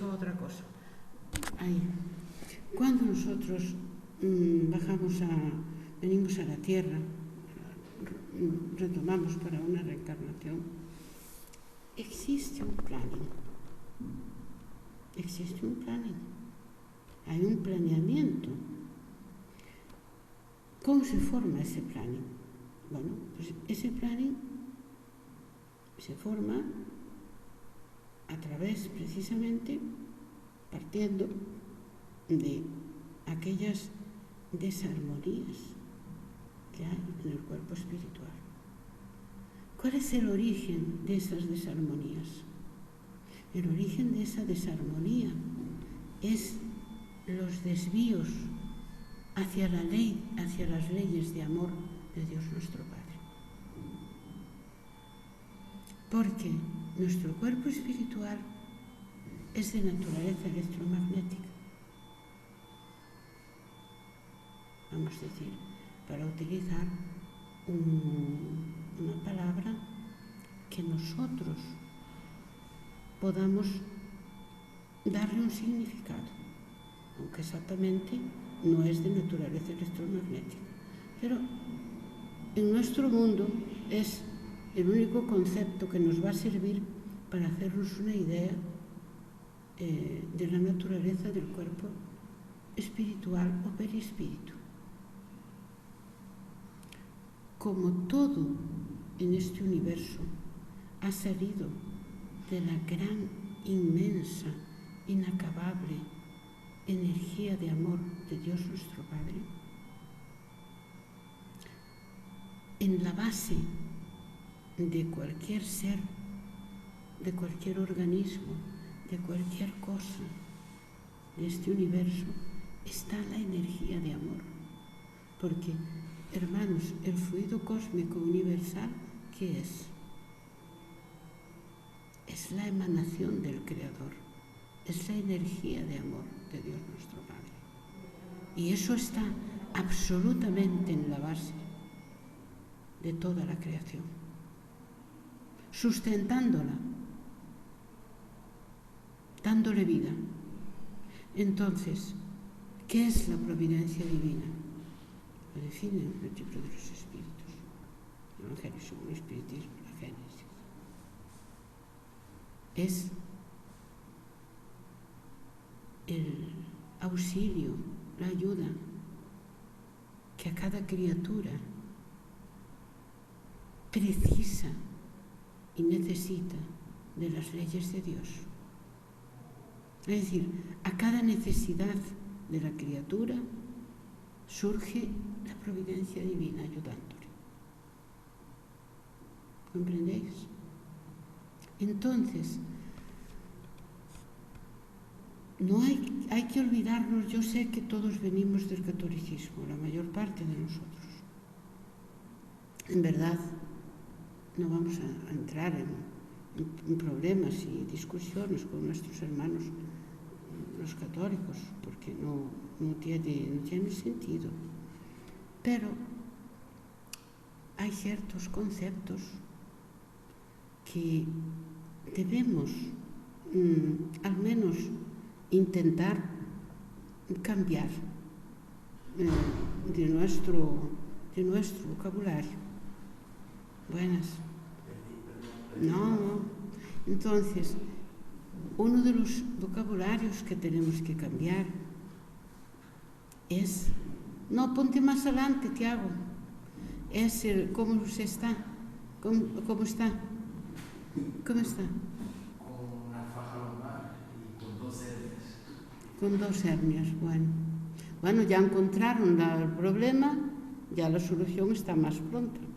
eso otra cosa. Ahí. Cuando nosotros venimos a la Tierra, retomamos para una reencarnación, existe un planning. Existe un planning. Hay un planeamiento. ¿Cómo se forma ese planning? Bueno, pues ese planning se forma a través, precisamente, partiendo de aquellas desarmonías que hay en el cuerpo espiritual. ¿Cuál es el origen de esas desarmonías? El origen de esa desarmonía es los desvíos hacia la ley, hacia las leyes de amor de Dios nuestro Padre. Porque nuestro cuerpo espiritual es de naturaleza electromagnética. Vamos a decir, para utilizar una palabra que nosotros podamos darle un significado, aunque exactamente no es de naturaleza electromagnética. Pero en nuestro mundo es el único concepto que nos va a servir para hacernos una idea de la naturaleza del cuerpo espiritual o perispíritu. Como todo en este universo ha salido de la gran, inmensa, inacabable energía de amor de Dios nuestro Padre, en la base de cualquier ser, de cualquier organismo, de cualquier cosa de este universo, está la energía de amor. Porque, hermanos, el fluido cósmico universal, ¿qué es? Es la emanación del Creador, es la energía de amor de Dios nuestro Padre. Y eso está absolutamente en la base de toda la creación, sustentándola, dándole vida. Entonces, ¿qué es la providencia divina? Lo define el libro de los Espíritus, el Evangelio según el Espiritismo, la Génesis. Es el auxilio, la ayuda que a cada criatura precisa y necesita de las leyes de Dios. Es decir, a cada necesidad de la criatura surge la providencia divina ayudándole. ¿Comprendéis? Entonces, no hay que olvidarnos. Yo sé que todos venimos del catolicismo, la mayor parte de nosotros. En verdad, no vamos a entrar en problemas y discusiones con nuestros hermanos los católicos, porque no tiene sentido. Pero hay ciertos conceptos que debemos al menos intentar cambiar de nuestro vocabulario. Buenas. No. Entonces, uno de los vocabularios que tenemos que cambiar es, no, ponte más adelante, Tiago, es el cómo se está, cómo está. ¿Cómo está? Con una faja lumbar y con 2 hernias. Con 2 hernias, bueno, ya encontraron el problema, ya la solución está más pronta. No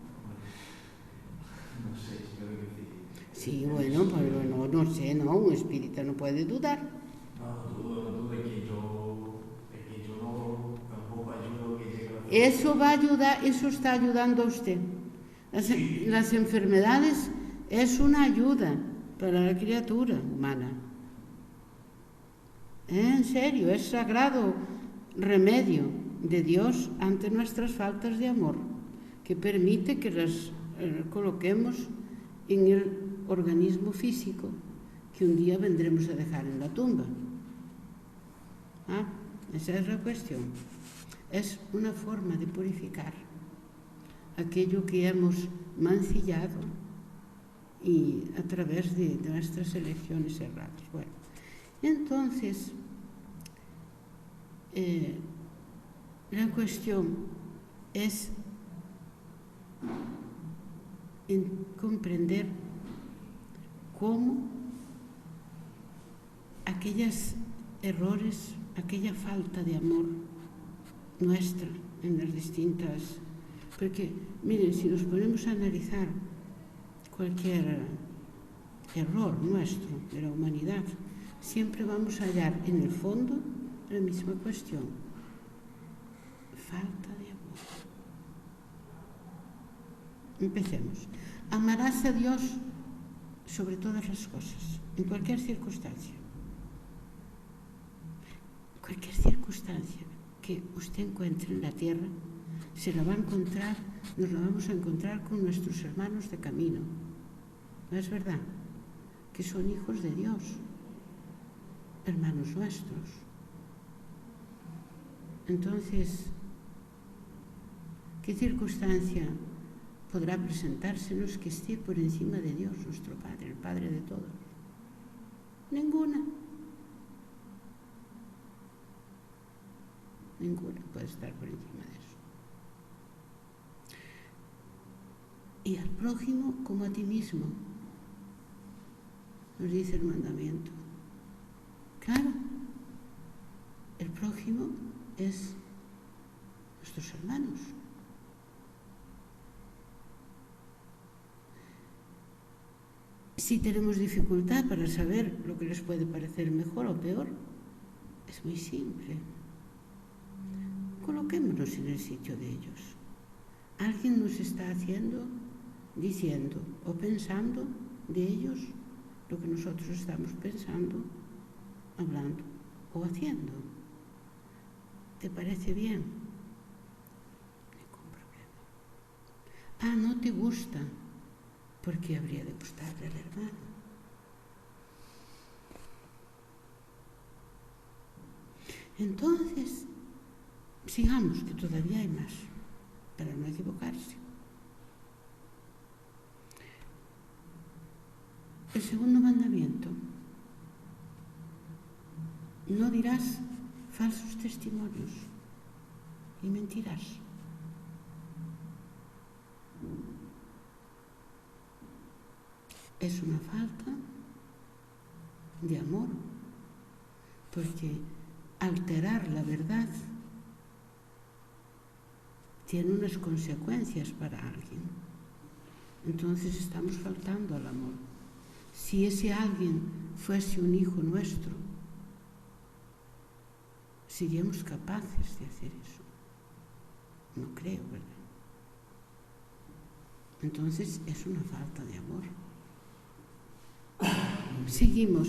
sé, espero que sí. Sí, bueno, pero no sé, ¿no? Un espírita no puede dudar. No dudo que yo no tampoco ayudo que llegue a... Eso va a ayudar, eso está ayudando a usted. Las enfermedades es una ayuda para la criatura humana. En serio, es sagrado remedio de Dios ante nuestras faltas de amor, que permite que las coloquemos en el organismo físico que un día vendremos a dejar en la tumba. Esa es la cuestión. Es una forma de purificar aquello que hemos mancillado y a través de nuestras elecciones erradas. Bueno, entonces, la cuestión es en comprender cómo aquellos errores, aquella falta de amor nuestra en las distintas... Porque, miren, si nos ponemos a analizar cualquier error nuestro de la humanidad, siempre vamos a hallar en el fondo la misma cuestión: falta de amor. Empecemos. Amarás a Dios sobre todas las cosas, en cualquier circunstancia. Cualquier circunstancia que usted encuentre en la tierra, se la va a encontrar, nos la vamos a encontrar con nuestros hermanos de camino. ¿No es verdad? Que son hijos de Dios, hermanos nuestros. Entonces, ¿qué circunstancia podrá presentársenos que esté por encima de Dios, nuestro Padre, el Padre de todos? Ninguna. Ninguna puede estar por encima de eso. Y al prójimo como a ti mismo, nos dice el mandamiento. Claro, el prójimo es nuestros hermanos. Si tenemos dificultad para saber lo que les puede parecer mejor o peor, es muy simple. Coloquémonos en el sitio de ellos. Alguien nos está diciendo o pensando de ellos lo que nosotros estamos pensando, hablando o haciendo. ¿Te parece bien? Ningún problema. No te gusta. ¿Por qué habría de gustarle al hermano? Entonces, sigamos, que todavía hay más, para no equivocarse. El segundo mandamiento: no dirás falsos testimonios y mentirás. Es una falta de amor, porque alterar la verdad tiene unas consecuencias para alguien. Entonces estamos faltando al amor. Si ese alguien fuese un hijo nuestro, ¿seríamos capaces de hacer eso? No creo, ¿verdad? Entonces es una falta de amor. Seguimos.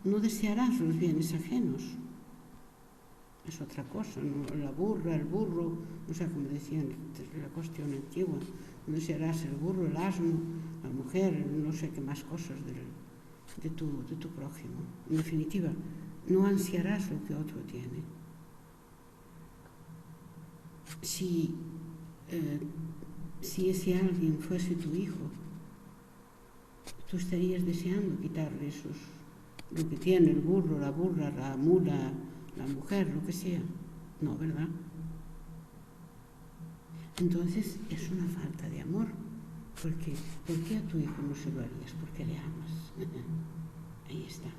No desearás los bienes ajenos. Es otra cosa, ¿no? La burra, el burro, no sé cómo decían, la cuestión antigua. No desearás el burro, el asno, la mujer, no sé qué más cosas de tu prójimo. En definitiva, no ansiarás lo que otro tiene. Si ese alguien fuese tu hijo, tú estarías deseando quitarle lo que tiene el burro, la burra, la mula, la mujer, lo que sea. No, ¿verdad? Entonces es una falta de amor. ¿Por qué? ¿Por qué a tu hijo no se lo harías? Porque le amas. Ahí está.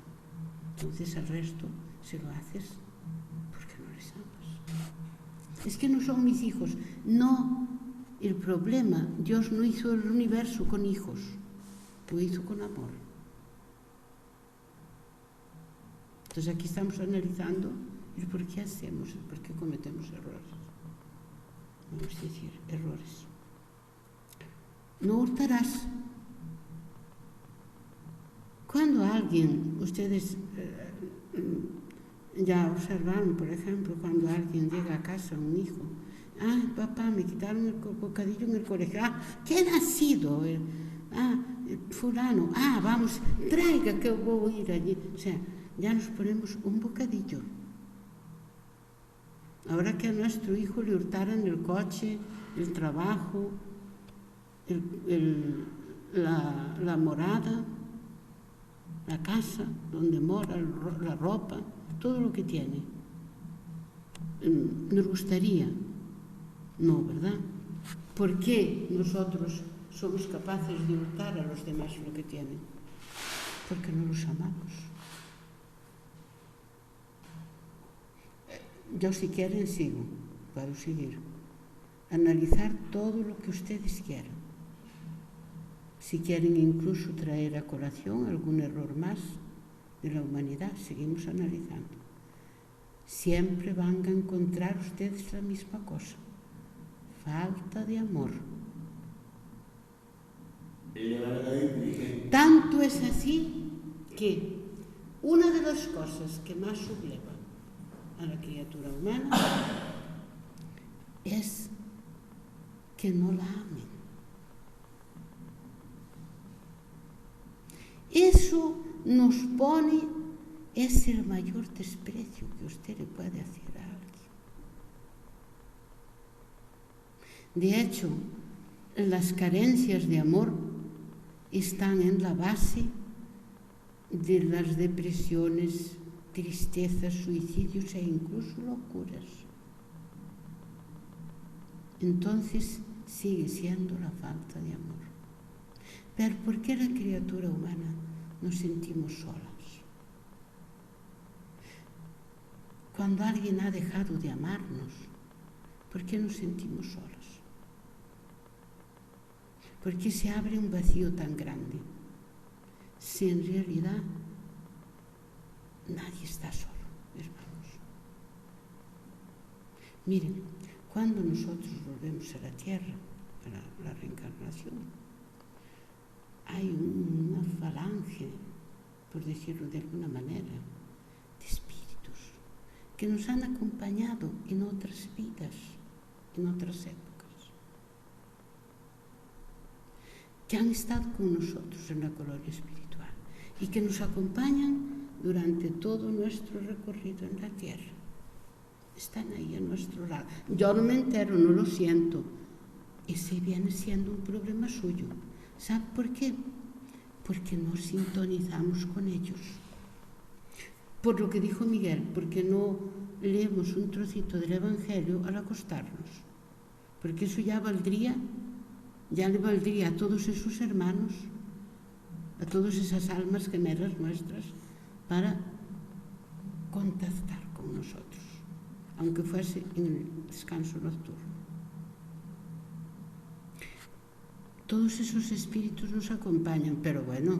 Entonces al resto se lo haces porque no les amas. Es que no son mis hijos. No. El problema, Dios no hizo el universo con hijos. Lo hizo con amor. Entonces aquí estamos analizando el por qué hacemos, el por qué cometemos errores. Vamos a decir, errores. No hurtarás. Cuando alguien, ustedes ya observaron, por ejemplo, cuando alguien llega a casa, un hijo, Ay, papá, me quitaron el bocadillo en el colegio. Ah, ¿quién ha sido? Fulano. Ah, vamos, traiga que voy a ir allí. O sea, ya nos ponemos un bocadillo. Ahora que a nuestro hijo le hurtaran el coche, el trabajo, la morada, la casa donde mora, la ropa, todo lo que tiene. Nos gustaría. No, ¿verdad? ¿Por qué nosotros somos capaces de hurtar a los demás lo que tienen? Porque no los amamos. Yo, si quieren, sigo. Puedo seguir. Analizar todo lo que ustedes quieran. Si quieren incluso traer a colación algún error más de la humanidad, seguimos analizando. Siempre van a encontrar ustedes la misma cosa. Falta de amor. Tanto es así que una de las cosas que más subleva a la criatura humana es que no la amen. Eso nos pone, es el mayor desprecio que usted le puede hacer a alguien. De hecho, las carencias de amor están en la base de las depresiones, tristezas, suicidios e incluso locuras. Entonces sigue siendo la falta de amor. Pero ¿por qué la criatura humana nos sentimos solas? Cuando alguien ha dejado de amarnos, ¿por qué nos sentimos solas? ¿Por qué se abre un vacío tan grande? Si en realidad nadie está solo, hermanos. Miren, cuando nosotros volvemos a la tierra, para la reencarnación, hay una falange, por decirlo de alguna manera, de espíritus que nos han acompañado en otras vidas, en otras épocas, que han estado con nosotros en la colonia espiritual y que nos acompañan durante todo nuestro recorrido en la tierra. Están ahí a nuestro lado. Yo no me entero, no lo siento. Ese viene siendo un problema suyo. ¿Sabe por qué? Porque no sintonizamos con ellos. Por lo que dijo Miguel, porque no leemos un trocito del Evangelio al acostarnos. Porque eso ya le valdría a todos esos hermanos, a todas esas almas gemelas nuestras, para contactar con nosotros, aunque fuese en el descanso nocturno. Todos esos espíritus nos acompañan, pero bueno,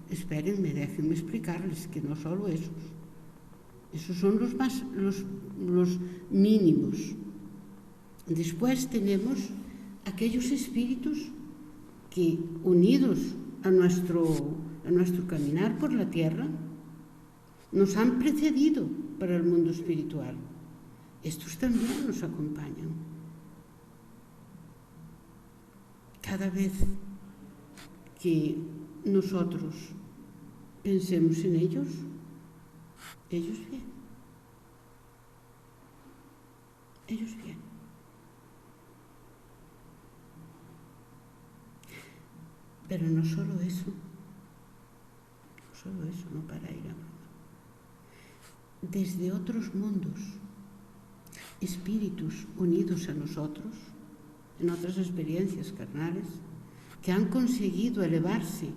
espérenme, déjenme explicarles que no solo esos son los mínimos. Después tenemos aquellos espíritus que, unidos a nuestro caminar por la tierra, nos han precedido para el mundo espiritual. Estos también nos acompañan. Cada vez que nosotros pensemos en ellos vienen. Ellos vienen. Pero no solo eso, no para ir a broma. Desde otros mundos, espíritus unidos a nosotros, en otras experiencias carnales, que han conseguido elevarse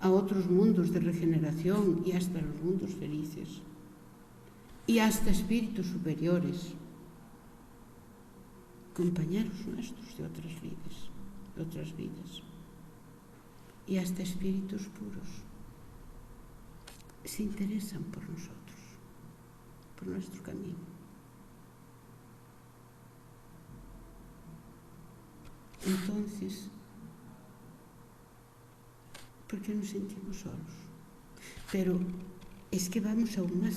a otros mundos de regeneración y hasta los mundos felices, y hasta espíritus superiores, compañeros nuestros de otras vidas, y hasta espíritus puros, se interesan por nosotros, por nuestro camino. Entonces, ¿por qué nos sentimos solos? Pero es que vamos aún más.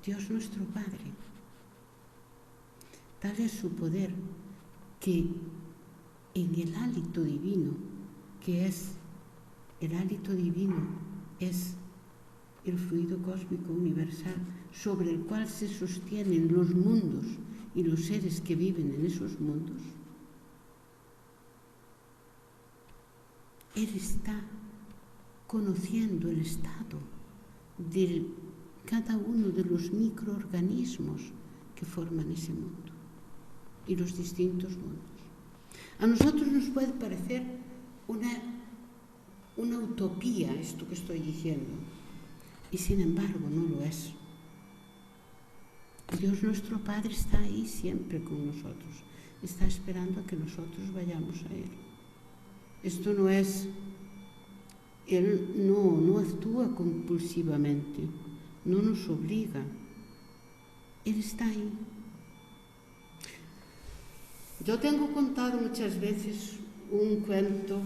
Dios nuestro Padre tal es su poder que en el hálito divino, que es el hálito divino, es el fluido cósmico universal sobre el cual se sostienen los mundos y los seres que viven en esos mundos, Él está conociendo el estado de cada uno de los microorganismos que forman ese mundo y los distintos mundos. A nosotros nos puede parecer una utopía esto que estoy diciendo, y sin embargo no lo es. Dios nuestro Padre está ahí siempre con nosotros, está esperando a que nosotros vayamos a Él. Esto no es, Él no actúa compulsivamente, no nos obliga, Él está ahí. Yo tengo contado muchas veces un cuento,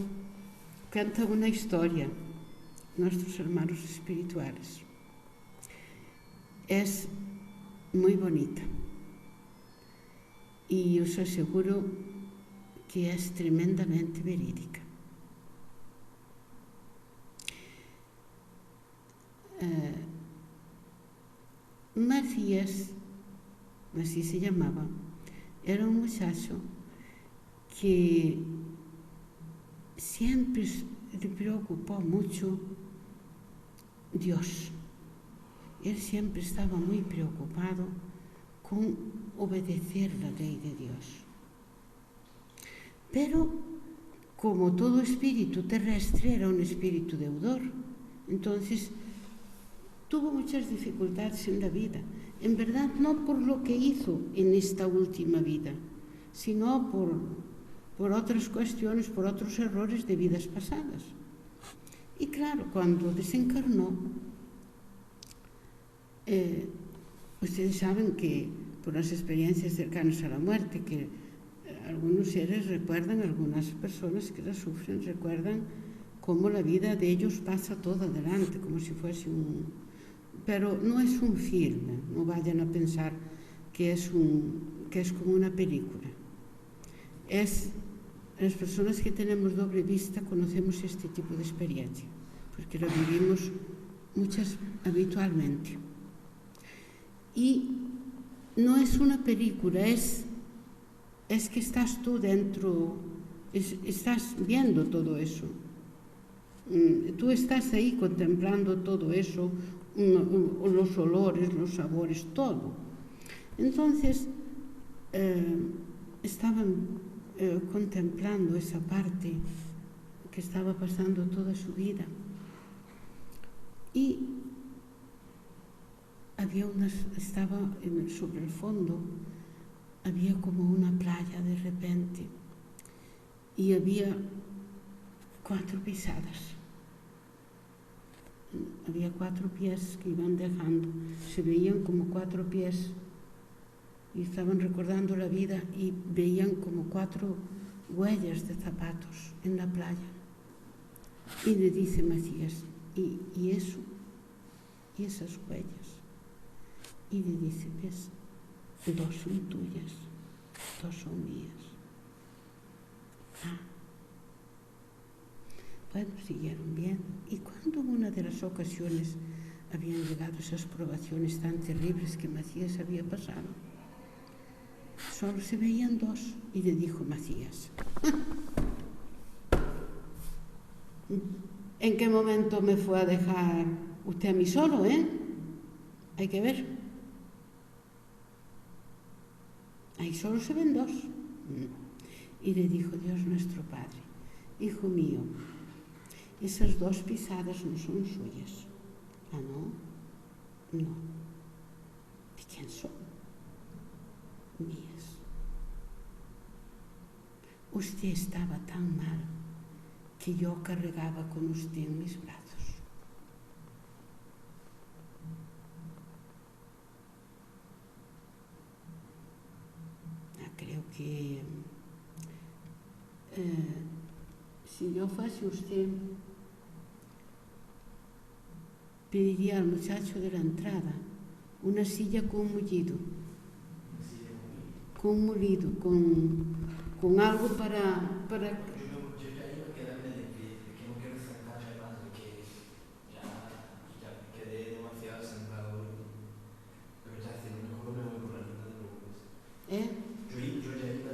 cuenta una historia, nuestros hermanos espirituales. Es muy bonita y os aseguro que es tremendamente verídica. Macías, así se llamaba, era un muchacho que siempre le preocupó mucho Dios. Él siempre estaba muy preocupado con obedecer la ley de Dios. Pero, como todo espíritu terrestre, era un espíritu deudor. Entonces, tuvo muchas dificultades en la vida. En verdad, no por lo que hizo en esta última vida, sino por otras cuestiones, por otros errores de vidas pasadas. Y claro, cuando desencarnó, ustedes saben que por las experiencias cercanas a la muerte, que algunos seres recuerdan, algunas personas que la sufren, recuerdan cómo la vida de ellos pasa toda adelante, como si fuese pero no es un filme, no vayan a pensar que es como una película. Las personas que tenemos doble vista conocemos este tipo de experiencia, porque la vivimos muchas habitualmente. Y no es una película, es que estás tú dentro, estás viendo todo eso. Tú estás ahí contemplando todo eso, los olores, los sabores, todo. Entonces, estaban contemplando esa parte que estaba pasando toda su vida. Y estaba sobre el fondo, había como una playa de repente y había 4 pisadas. Había 4 pies que iban dejando, se veían como 4 pies y estaban recordando la vida y veían como 4 huellas de zapatos en la playa. Y le dice Macías, ¿y eso? ¿Y esas huellas? Y le dice, ¿ves? 2 son tuyas, 2 son mías. Bueno, siguieron viendo. Y cuando en una de las ocasiones habían llegado esas probaciones tan terribles que Macías había pasado, solo se veían 2 y le dijo Macías, ¿en qué momento me fue a dejar usted a mí solo, Hay que ver. Ahí solo se ven 2. Y le dijo Dios nuestro Padre, hijo mío, esas 2 pisadas no son suyas. ¿Ah, no? No. ¿De quién son? Mías. Usted estaba tan mal que yo cargaba con usted en mis brazos. Creo que si yo fuese usted, pediría al muchacho de la entrada una silla con mullido. con molido, con algo para... Yo ya iba a quedarme de pie, de que no quiero sentarme más, de que ya me quedé demasiado sentado hoy. Pero ya si no mejor me voy por la mitad de los... Yo ya iba a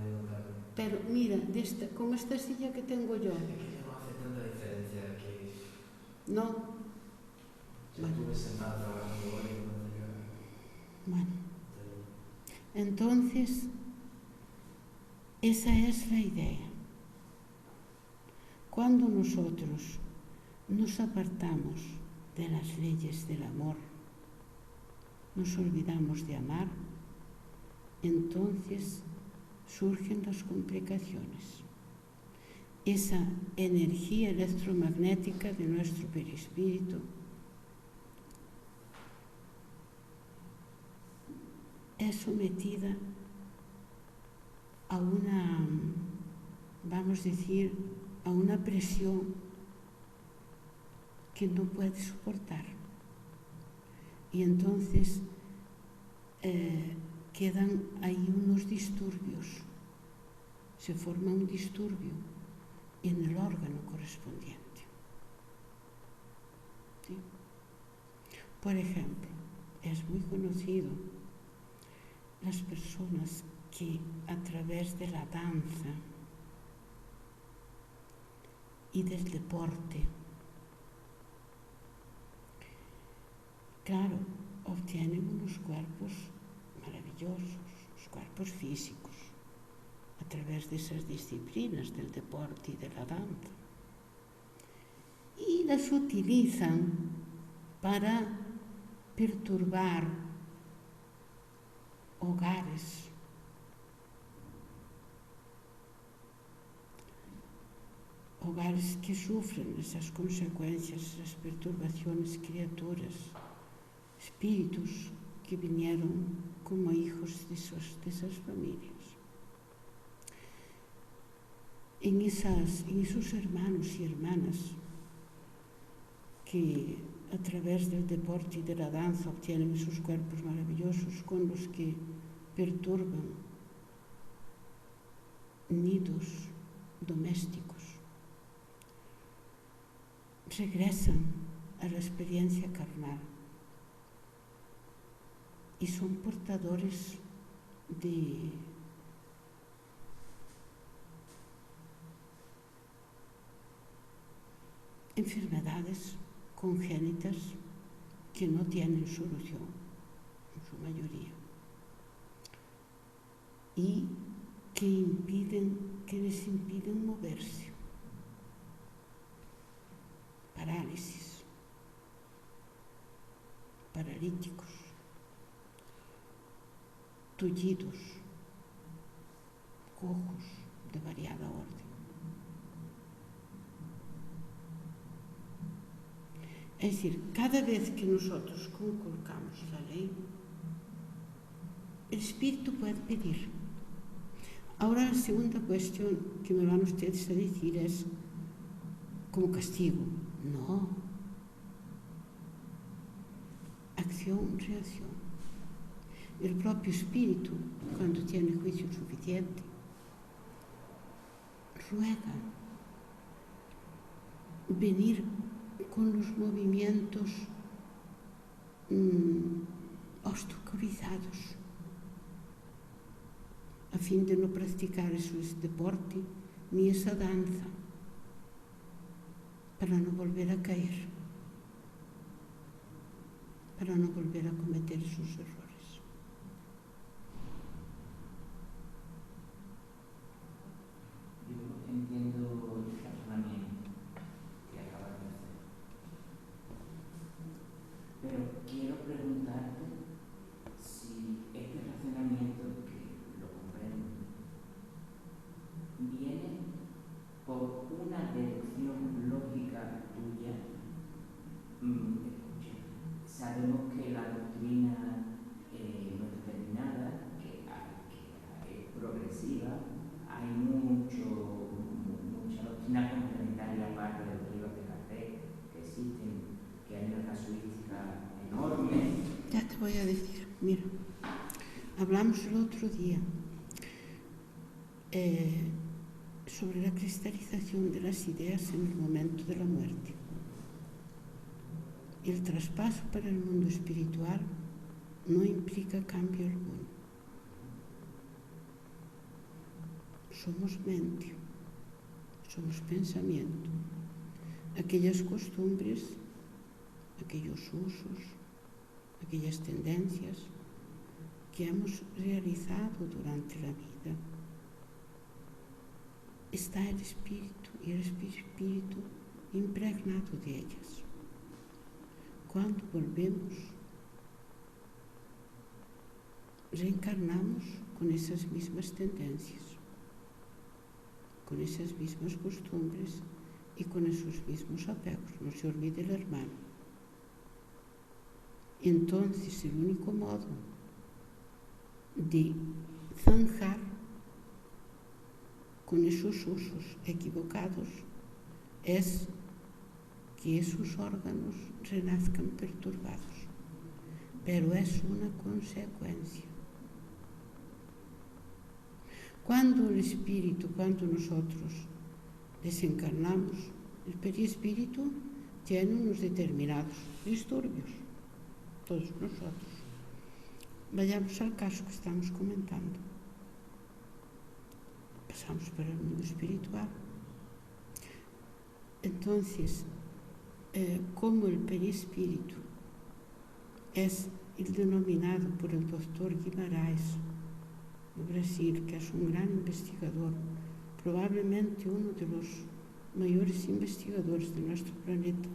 levantarme. Pero mira, como esta silla que tengo yo. Es que ya no hace tanta diferencia que... No. Ya estuve sentado trabajando hoy cuando yo... Bueno. Entonces, esa es la idea. Cuando nosotros nos apartamos de las leyes del amor, nos olvidamos de amar, entonces surgen las complicaciones. Esa energía electromagnética de nuestro perispíritu es sometida a una, vamos a decir, a una presión que no puede soportar. Y entonces quedan ahí unos disturbios, se forma un disturbio en el órgano correspondiente. ¿Sí? Por ejemplo, es muy conocido las personas que a través de la danza y del deporte, claro, obtienen unos cuerpos maravillosos, los cuerpos físicos, a través de esas disciplinas del deporte y de la danza. Y las utilizan para perturbar hogares, hogares que sufren esas consecuencias, esas perturbaciones, criaturas, espíritus que vinieron como hijos de esas familias. En esos hermanos y hermanas que a través del deporte y de la danza obtienen esos cuerpos maravillosos con los que perturban nidos domésticos, regresan a la experiencia carnal y son portadores de enfermedades congénitas que no tienen solución, en su mayoría, y que les impiden moverse. Parálisis, paralíticos, tullidos, cojos de variada orden. Es decir, cada vez que nosotros conculcamos la ley, el espíritu puede pedir. Ahora la segunda cuestión que me van ustedes a decir es como castigo. No. Acción, reacción. El propio espíritu, cuando tiene juicio suficiente, ruega venir con los movimientos obstaculizados, a fin de no practicar ese deporte ni esa danza, para no volver a caer, para no volver a cometer sus errores. Yo entiendo el razonamiento que acabas de hacer, pero quiero preguntarte si este razonamiento, que lo comprendo, viene por una deducción lógica tuya. Escucha, sabemos que la doctrina no es determinada, que es progresiva, hay mucha doctrina complementaria aparte de los libros de café que existen, que hay una casuística enorme. Ya te voy a decir, mira, hablamos el otro día sobre la cristalización de las ideas en el momento de la muerte. El traspaso para el mundo espiritual no implica cambio alguno. Somos mente, somos pensamiento, aquellas costumbres, aquellos usos, aquellas tendencias que hemos realizado durante la vida. Está el espíritu y el espíritu impregnado de ellas. Cuando volvemos, reencarnamos con esas mismas tendencias, con esas mismas costumbres y con esos mismos apegos. No se olvide el hermano. Entonces, el único modo de zanjar con esos usos equivocados es que esos órganos renazcan perturbados, pero es una consecuencia. Cuando nosotros desencarnamos, el perispíritu tiene unos determinados disturbios, todos nosotros. Vayamos al caso que estamos comentando. Pasamos para el mundo espiritual. Entonces, como el perispíritu es el denominado por el doctor Guimarães, de Brasil, que es un gran investigador, probablemente uno de los mayores investigadores de nuestro planeta,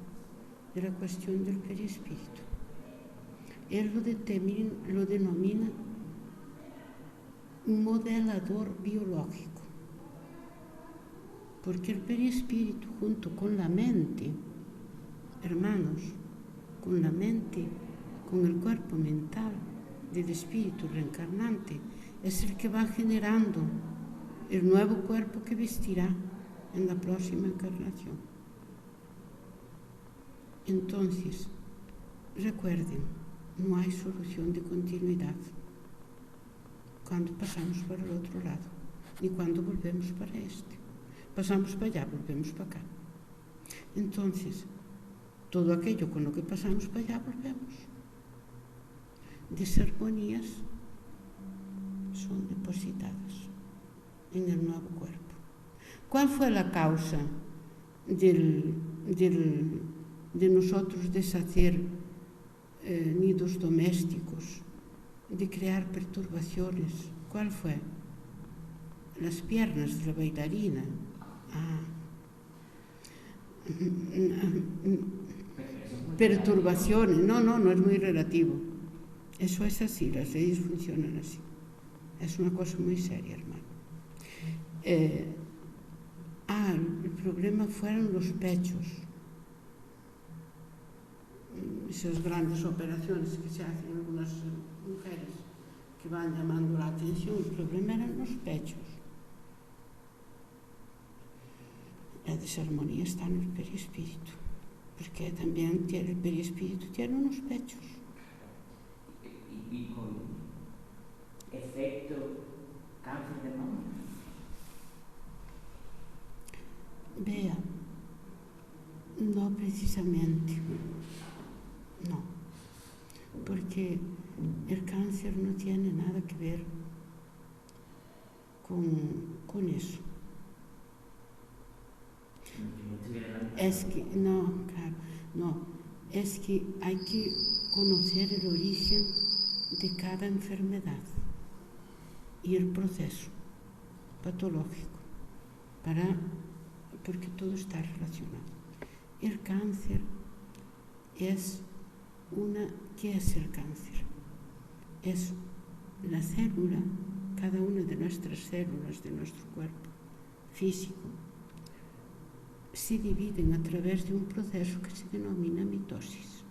de la cuestión del perispíritu. Él lo denomina un modelador biológico, porque el perispíritu junto con la mente, hermanos, con la mente, con el cuerpo mental del espíritu reencarnante, es el que va generando el nuevo cuerpo que vestirá en la próxima encarnación. Entonces, recuerden, no hay solución de continuidad cuando pasamos para el otro lado, ni cuando volvemos para este. Pasamos para allá, volvemos para acá. Entonces, todo aquello con lo que pasamos para allá, volvemos. Desarmonías son depositadas en el nuevo cuerpo. ¿Cuál fue la causa de nosotros deshacer nidos domésticos, de crear perturbaciones? ¿Cuál fue? Las piernas de la bailarina. Perturbaciones. No es muy relativo. Eso es así, las leyes funcionan así. Es una cosa muy seria, hermano. El problema fueron los pechos. Esas grandes operaciones que se hacen en algunas mujeres que van llamando la atención, el problema eran los pechos. La desarmonía está en el perispíritu, porque también el perispíritu tiene unos pechos. Y con efecto cáncer de mama. Vea, no precisamente, no, porque el cáncer no tiene nada que ver con eso. Es que, es que hay que conocer el origen de cada enfermedad y el proceso patológico, porque todo está relacionado. El cáncer es ¿qué es el cáncer? Es la célula, cada una de nuestras células de nuestro cuerpo físico se dividen a través de un proceso que se denomina mitosis,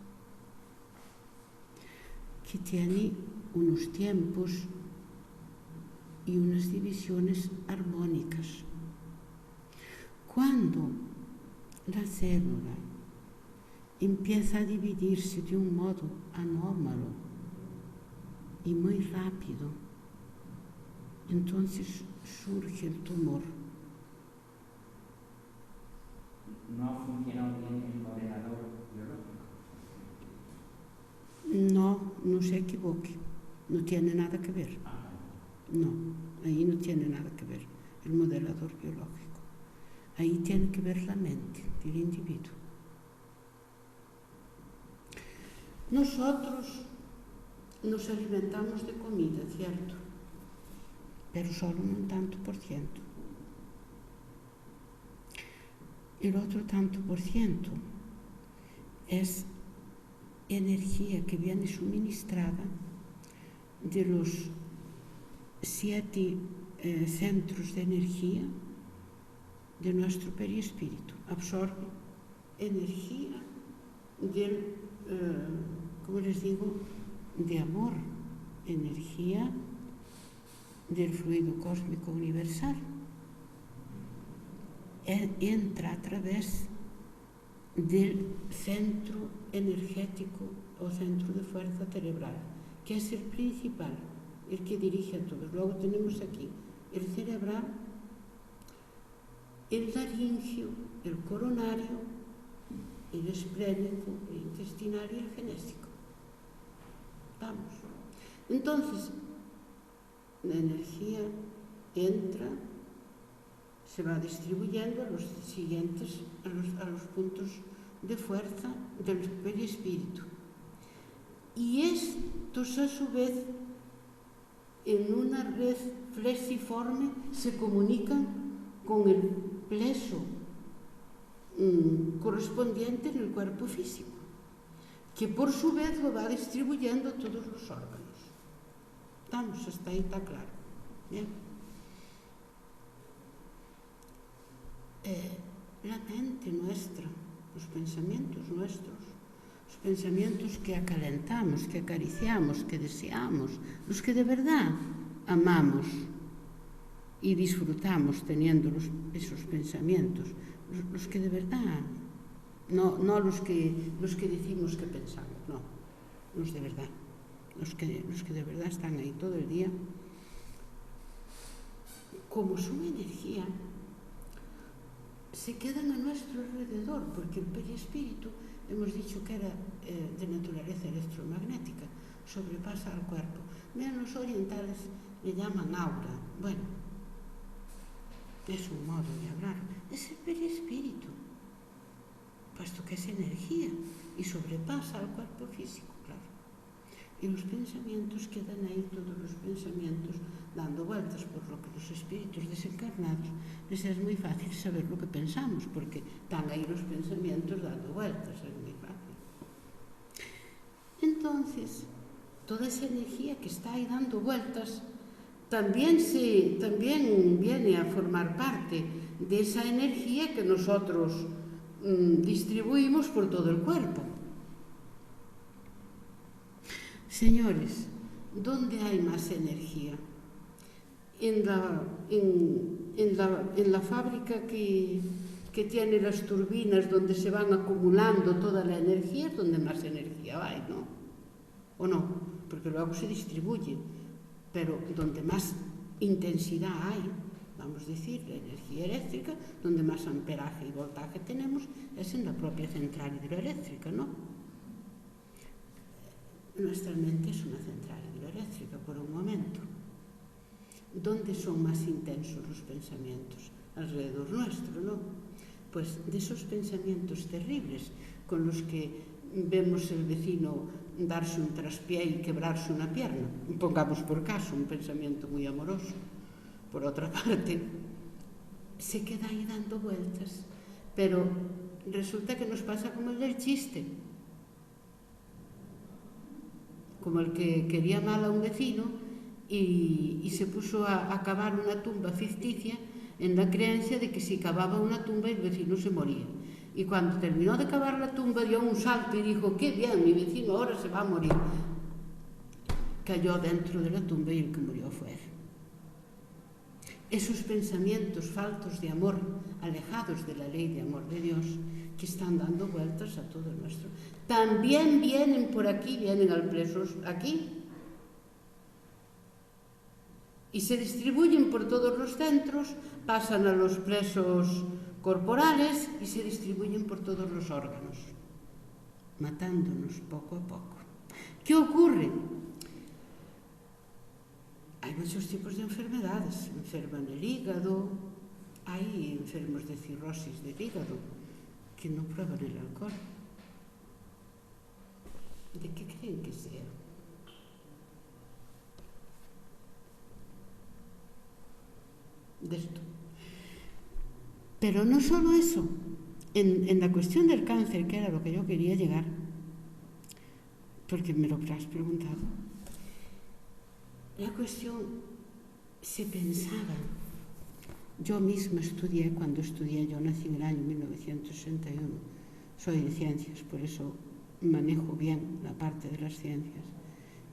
que tiene unos tiempos y unas divisiones armónicas. Cuando la célula empieza a dividirse de un modo anómalo y muy rápido, entonces surge el tumor. ¿No ha funcionado bien el modelador biológico? No se equivoque, no tiene nada que ver. No, ahí no tiene nada que ver el modelador biológico. Ahí tiene que ver la mente del individuo. Nosotros nos alimentamos de comida, cierto, pero solo un tanto por ciento. El otro tanto por ciento es energía que viene suministrada de los 7 centros de energía de nuestro perispíritu. Absorbe energía del, como les digo, de amor, energía del fluido cósmico universal. Entra a través del centro energético o centro de fuerza cerebral, que es el principal, el que dirige a todos. Luego tenemos aquí el cerebral, el laríngeo, el coronario, el esplénico, el intestinal y el genésico. Vamos. Entonces, la energía entra, se va distribuyendo a los siguientes, a los puntos de fuerza del perispíritu. Y estos, a su vez, en una red flexiforme, se comunican con el pleso correspondiente en el cuerpo físico, que por su vez lo va distribuyendo a todos los órganos. Vamos, hasta ahí está claro. Bien. La mente nuestra, los pensamientos nuestros, los pensamientos que acalentamos, que acariciamos, que deseamos, los que de verdad amamos y disfrutamos teniendo esos pensamientos, los que de verdad, no los que decimos que pensamos, no, los de verdad, los que de verdad están ahí todo el día, como su energía, se quedan a nuestro alrededor, porque el perispíritu, hemos dicho que era de naturaleza electromagnética, sobrepasa al cuerpo. Vean, los orientales le llaman aura. Bueno, es un modo de hablar. Es el perispíritu, puesto que es energía y sobrepasa al cuerpo físico, claro. Y los pensamientos quedan ahí, todos los pensamientos, dando vueltas, por lo que los espíritus desencarnados les es muy fácil saber lo que pensamos, porque están ahí los pensamientos dando vueltas, es muy fácil. Entonces, toda esa energía que está ahí dando vueltas también viene a formar parte de esa energía que nosotros distribuimos por todo el cuerpo. Señores, ¿dónde hay más energía? En la fábrica que tiene las turbinas, donde se van acumulando toda la energía, es donde más energía hay, ¿no? ¿O no? Porque luego se distribuye, pero donde más intensidad hay, vamos a decir, la energía eléctrica, donde más amperaje y voltaje tenemos, es en la propia central hidroeléctrica, ¿no? Nuestra mente es una central hidroeléctrica, por un momento. ¿Dónde son más intensos los pensamientos? Alrededor nuestro, ¿no? Pues de esos pensamientos terribles con los que vemos el vecino darse un traspié y quebrarse una pierna, pongamos por caso un pensamiento muy amoroso. Por otra parte, se queda ahí dando vueltas, pero resulta que nos pasa como el del chiste, como el que quería mal a un vecino y se puso a cavar una tumba ficticia en la creencia de que si cavaba una tumba el vecino se moría. Y cuando terminó de cavar la tumba dio un salto y dijo: ¡qué bien, mi vecino ahora se va a morir! Cayó dentro de la tumba y el que murió fue él. Esos pensamientos faltos de amor, alejados de la ley de amor de Dios, que están dando vueltas a todo nuestro. También vienen por aquí, vienen al pleso aquí. y se distribuyen por todos los centros, pasan a los presos corporales y se distribuyen por todos los órganos, matándonos poco a poco. ¿Qué ocurre? Hay muchos tipos de enfermedades. Enferman el hígado, hay enfermos de cirrosis del hígado que no prueban el alcohol. ¿De qué creen que sea? De esto. Pero no solo eso. En la cuestión del cáncer, que era lo que yo quería llegar, porque me lo has preguntado, la cuestión se pensaba. Yo misma estudié, cuando estudié, yo nací en el año 1961, soy de ciencias, por eso manejo bien la parte de las ciencias,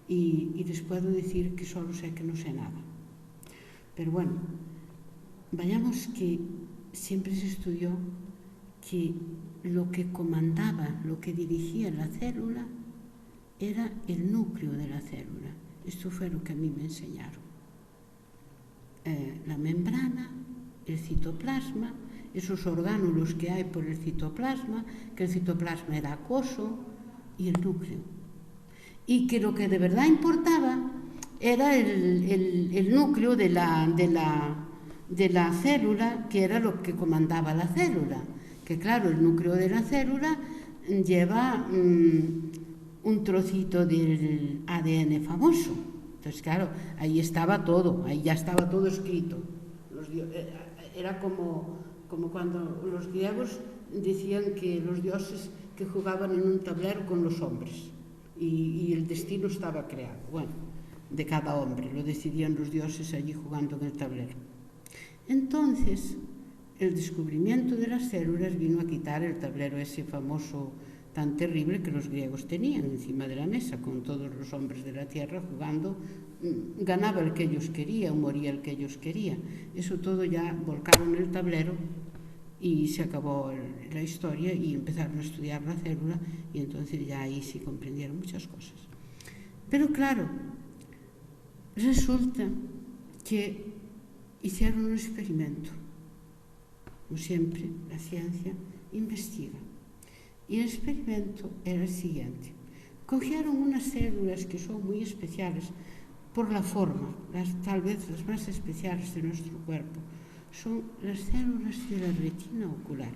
y les puedo decir que solo sé que no sé nada. Pero bueno, vayamos que siempre se estudió que lo que comandaba, lo que dirigía la célula, era el núcleo de la célula. Esto fue lo que a mí me enseñaron. La membrana, el citoplasma, esos orgánulos que hay por el citoplasma, que el citoplasma era acuoso, y el núcleo. Y que lo que de verdad importaba era el núcleo de la célula, que era lo que comandaba la célula. Que claro, el núcleo de la célula lleva un trocito del ADN famoso. Entonces, claro, ahí estaba todo, ahí ya estaba todo escrito. Era como cuando los griegos decían que los dioses que jugaban en un tablero con los hombres y el destino estaba creado. Bueno, de cada hombre, lo decidían los dioses allí jugando en el tablero. Entonces, el descubrimiento de las células vino a quitar el tablero ese famoso tan terrible que los griegos tenían encima de la mesa, con todos los hombres de la tierra jugando. Ganaba el que ellos querían, moría el que ellos querían. Eso todo ya volcaron el tablero y se acabó la historia y empezaron a estudiar la célula, y entonces ya ahí sí comprendieron muchas cosas. Pero claro, resulta que hicieron un experimento. Como siempre, la ciencia investiga. Y el experimento era el siguiente. Cogieron unas células que son muy especiales por la forma, tal vez las más especiales de nuestro cuerpo. Son las células de la retina ocular,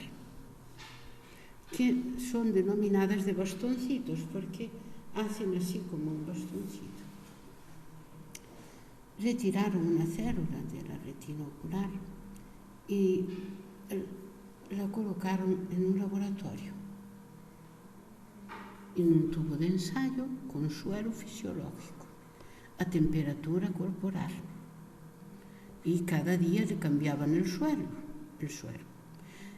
que son denominadas de bastoncitos porque hacen así como un bastoncito. Retiraron una célula de la retina ocular y la colocaron en un laboratorio, en un tubo de ensayo con suero fisiológico, a temperatura corporal. Y cada día le cambiaban el suero.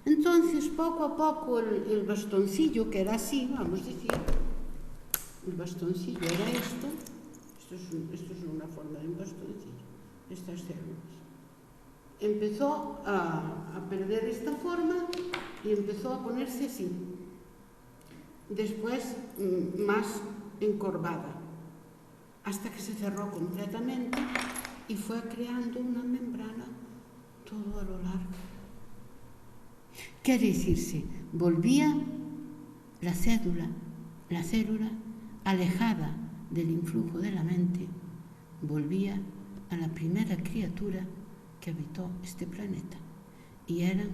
Entonces, poco a poco, el bastoncillo, que era así, vamos a decir, el bastoncillo era esto es una forma de un bastoncillo, estas células. Empezó a perder esta forma y empezó a ponerse así. Después, más encorvada, hasta que se cerró completamente y fue creando una membrana todo a lo largo. Quiere decirse, volvía la célula alejada del influjo de la mente, volvía a la primera criatura que habitó este planeta, y eran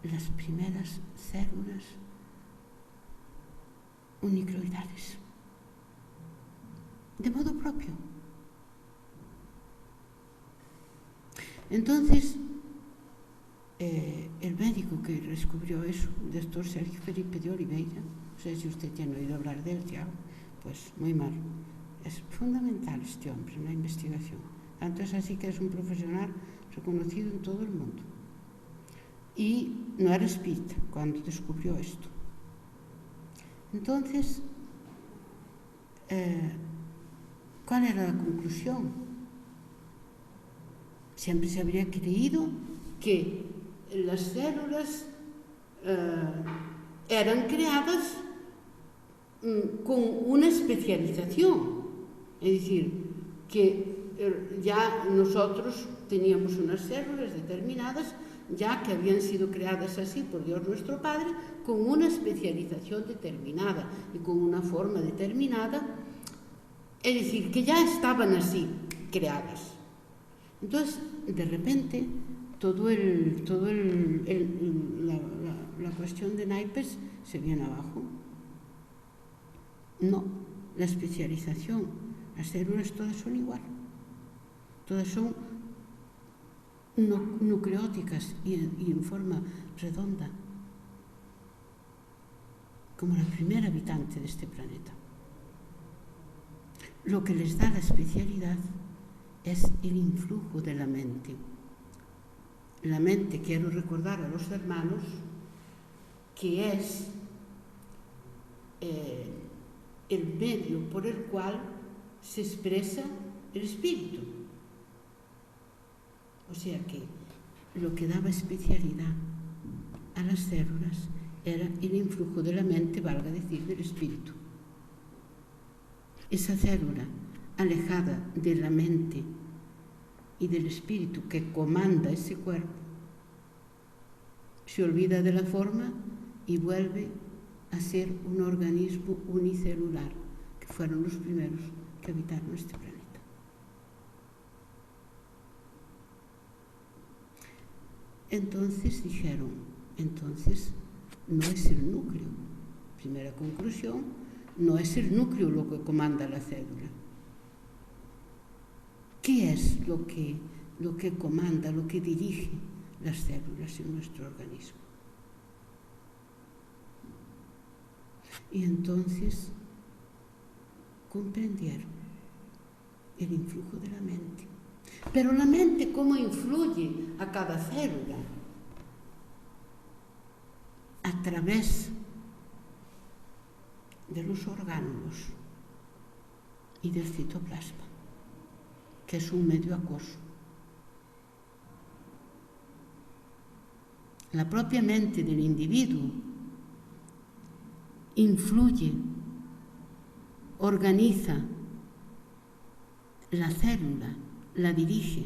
las primeras células unicloidales, de modo propio. Entonces, el médico que descubrió eso, el doctor Sergio Felipe de Oliveira, no sé si usted tiene oído hablar de él, Tiago, pues muy mal. Es fundamental este hombre en la investigación. Tanto es así que es un profesional reconocido en todo el mundo. Y no era espírita cuando descubrió esto. Entonces, ¿cuál era la conclusión? Siempre se habría creído que las células eran creadas con una especialización, es decir, que ya nosotros teníamos unas células determinadas, ya que habían sido creadas así por Dios nuestro Padre, con una especialización determinada y con una forma determinada, es decir, que ya estaban así creadas. Entonces, de repente, la cuestión de naipes se viene abajo. No, la especialización, las células todas son igual, todas son nucleóticas y en forma redonda, como la primera habitante de este planeta. Lo que les da la especialidad es el influjo de la mente. La mente, quiero recordar a los hermanos, que es el medio por el cual se expresa el espíritu. O sea que lo que daba especialidad a las células era el influjo de la mente, valga decir, del espíritu. Esa célula alejada de la mente y del espíritu que comanda ese cuerpo se olvida de la forma y vuelve a ser un organismo unicelular, que fueron los primeros que habitaron este planeta. Entonces dijeron, entonces no es el núcleo. Primera conclusión, no es el núcleo lo que comanda la célula. ¿Qué es lo que comanda, lo que dirige las células en nuestro organismo? Y entonces comprendieron el influjo de la mente. Pero la mente, ¿cómo influye a cada célula? A través de los orgánulos y del citoplasma, que es un medio acuoso. La propia mente del individuo influye, organiza la célula, la dirige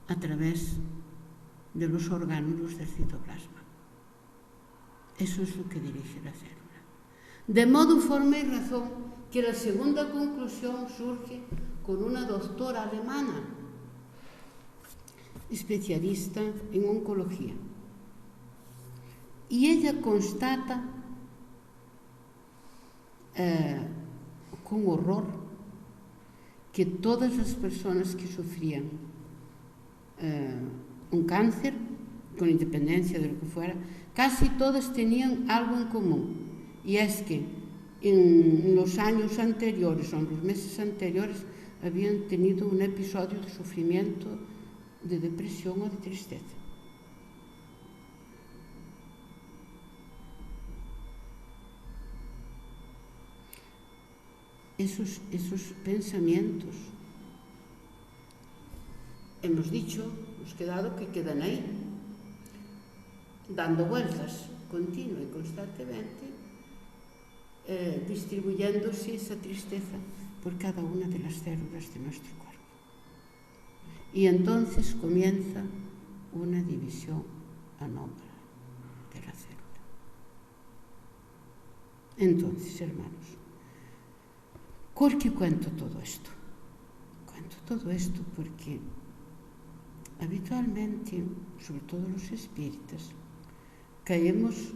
a través de los orgánulos del citoplasma. Eso es lo que dirige la célula. De modo, forma y razón que la segunda conclusión surge con una doctora alemana, especialista en oncología. Y ella constata con horror que todas las personas que sufrían un cáncer, con independencia de lo que fuera, casi todas tenían algo en común, y es que en los años anteriores o en los meses anteriores habían tenido un episodio de sufrimiento, de depresión o de tristeza. Esos pensamientos, hemos dicho, hemos quedado que quedan ahí, dando vueltas continua y constantemente, distribuyéndose esa tristeza por cada una de las células de nuestro cuerpo. Y entonces comienza una división anómala de la célula. Entonces, hermanos, ¿por qué cuento todo esto? Cuento todo esto porque habitualmente, sobre todo los espíritas, caemos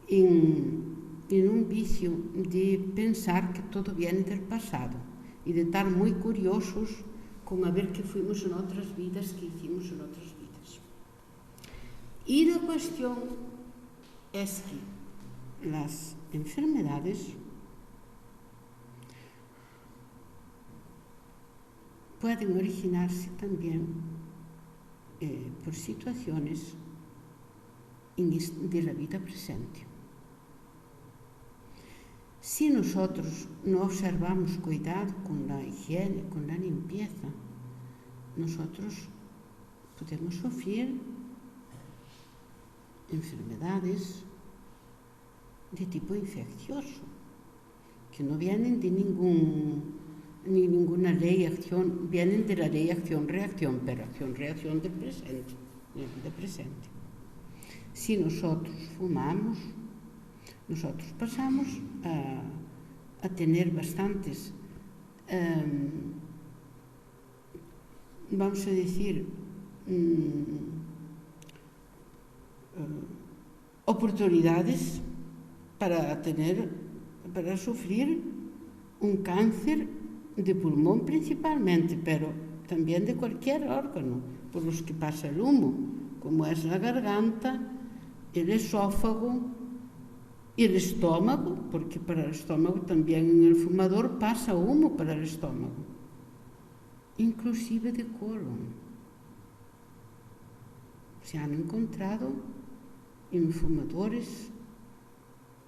en un vicio de pensar que todo viene del pasado y de estar muy curiosos con a ver qué fuimos en otras vidas, qué hicimos en otras vidas. Y la cuestión es que las enfermedades pueden originarse también por situaciones de la vida presente. Si nosotros no observamos cuidado con la higiene, con la limpieza, nosotros podemos sufrir enfermedades de tipo infeccioso, que no vienen de ni ninguna ley, acción, vienen de la ley acción-reacción, pero acción-reacción del presente, de presente. Si nosotros fumamos, nosotros pasamos a tener bastantes, vamos a decir, oportunidades para sufrir un cáncer de pulmón principalmente, pero también de cualquier órgano por los que pasa el humo, como es la garganta, el esófago y el estómago, porque para el estómago también en el fumador pasa humo para el estómago, inclusive de colon. Se han encontrado en fumadores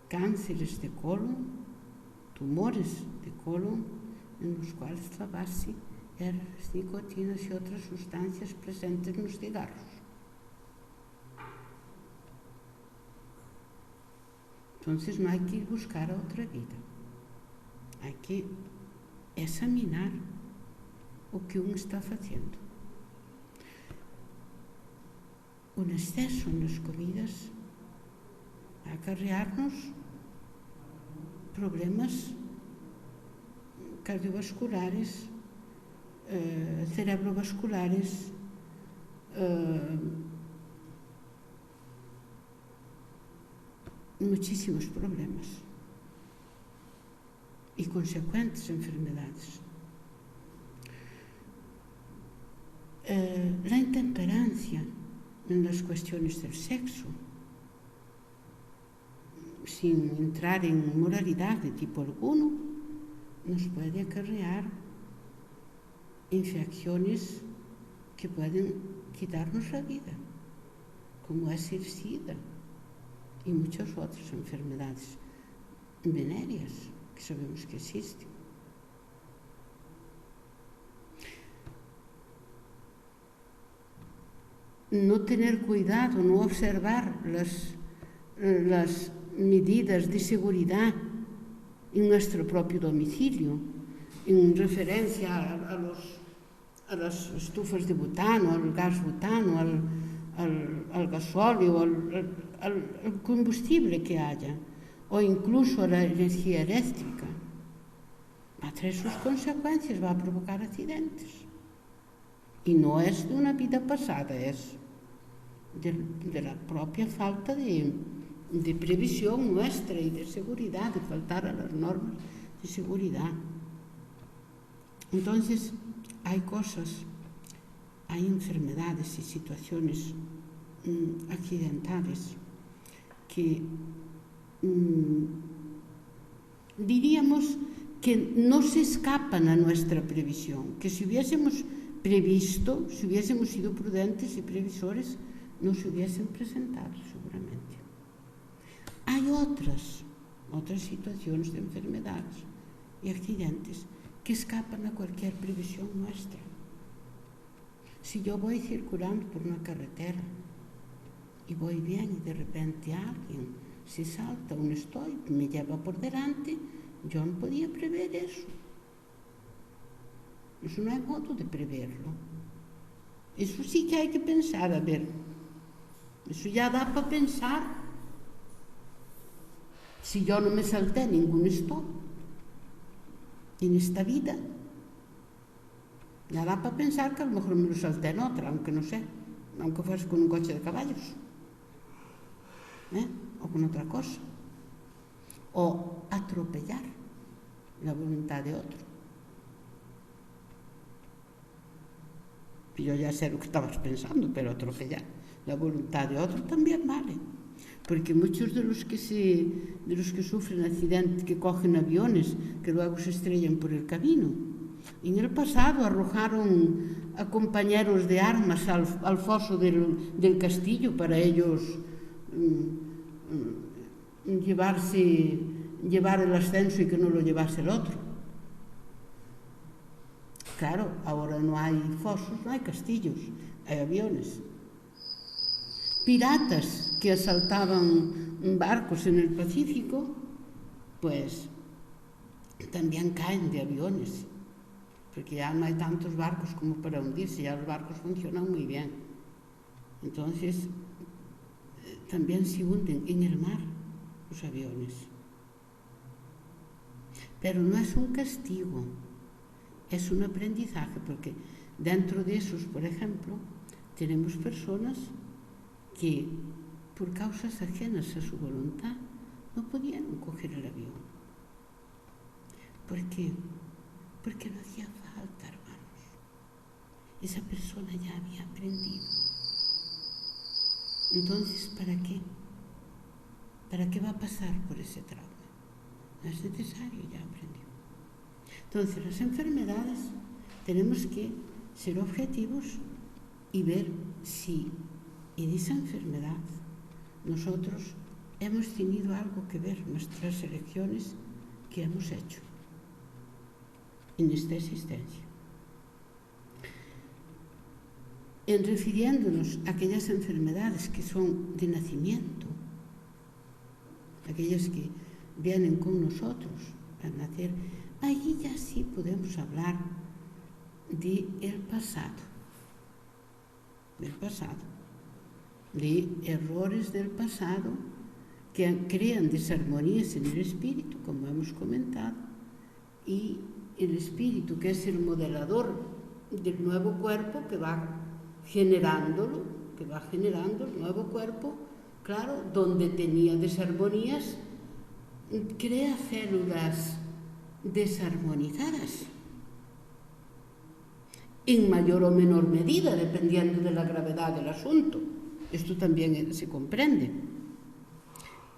cánceres de colon, tumores de colon, en los cuales la base eran las nicotinas y otras sustancias presentes en los cigarros. Entonces no hay que ir buscar a otra vida. Hay que examinar o que uno está haciendo. Un exceso en las comidas va a acarrearnos problemas cardiovasculares, cerebrovasculares, muchísimos problemas y consecuentes enfermedades. La intemperancia en las cuestiones del sexo, sin entrar en moralidad de tipo alguno, nos puede acarrear infecciones que pueden quitarnos la vida, como es el SIDA y muchas otras enfermedades venéreas que sabemos que existen. No tener cuidado, no observar las medidas de seguridad en nuestro propio domicilio, en referencia a las estufas de butano, al gas butano, al gasóleo, al combustible que haya, o incluso a la energía eléctrica, va a traer sus consecuencias, va a provocar accidentes. Y no es de una vida pasada, es de la propia falta de previsión nuestra y de seguridad, de faltar a las normas de seguridad. Entonces, hay cosas, hay enfermedades y situaciones accidentales que diríamos que no se escapan a nuestra previsión, que si hubiésemos previsto, si hubiésemos sido prudentes y previsores, no se hubiesen presentado seguramente. Hay otras situaciones de enfermedades y accidentes que escapan a cualquier previsión nuestra. Si yo voy circulando por una carretera y voy bien y de repente alguien se salta un estoy, me lleva por delante, yo no podía prever eso. Eso no hay modo de preverlo. Eso sí que hay que pensar, a ver. Eso ya da para pensar. Si yo no me salté ningún stop en esta vida, ya da para pensar que a lo mejor me lo salté en otra, aunque no sé, aunque fuese con un coche de caballos, o con otra cosa. O atropellar la voluntad de otro. Yo ya sé lo que estabas pensando, pero atropellar la voluntad de otro también vale. Porque muchos de los que sufren accidentes, que cogen aviones, que luego se estrellan por el camino, en el pasado arrojaron a compañeros de armas al foso del castillo para ellos llevar el ascenso y que no lo llevase el otro. Claro, ahora no hay fosos, no hay castillos, hay aviones. Piratas que asaltaban barcos en el Pacífico, pues también caen de aviones porque ya no hay tantos barcos como para hundirse, ya los barcos funcionan muy bien. Entonces, también se hunden en el mar los aviones. Pero no es un castigo, es un aprendizaje, porque dentro de esos, por ejemplo, tenemos personas que, por causas ajenas a su voluntad, no podían coger el avión. ¿Por qué? Porque no hacía falta, hermanos. Esa persona ya había aprendido. Entonces, ¿para qué? ¿Para qué va a pasar por ese trauma? No es necesario, ya aprendió. Entonces, las enfermedades tenemos que ser objetivos y ver si en esa enfermedad nosotros hemos tenido algo que ver, nuestras elecciones que hemos hecho en esta existencia. En refiriéndonos a aquellas enfermedades que son de nacimiento, aquellas que vienen con nosotros al nacer, ahí ya sí podemos hablar del pasado, de errores del pasado que crean desarmonías en el espíritu, como hemos comentado, y el espíritu, que es el modelador del nuevo cuerpo, que va generando el nuevo cuerpo, claro, donde tenía desarmonías, crea células desarmonizadas, en mayor o menor medida, dependiendo de la gravedad del asunto. Esto también se comprende.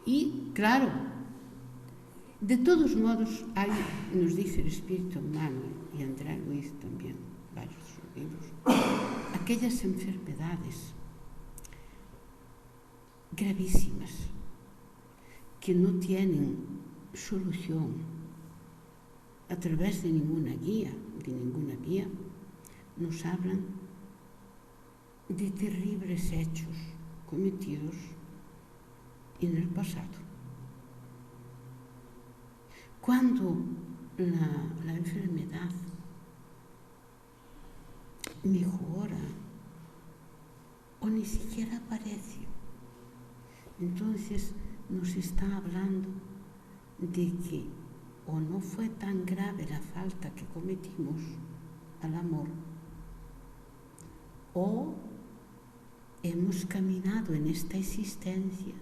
Y, claro, de todos modos, hay, nos dice el espíritu humano, y André Luis también, varios libros, aquellas enfermedades gravísimas que no tienen solución a través de ninguna guía, nos hablan de terribles hechos cometidos en el pasado. Cuando la enfermedad mejora o ni siquiera aparece, entonces nos está hablando de que o no fue tan grave la falta que cometimos al amor, o hemos caminado en esta existencia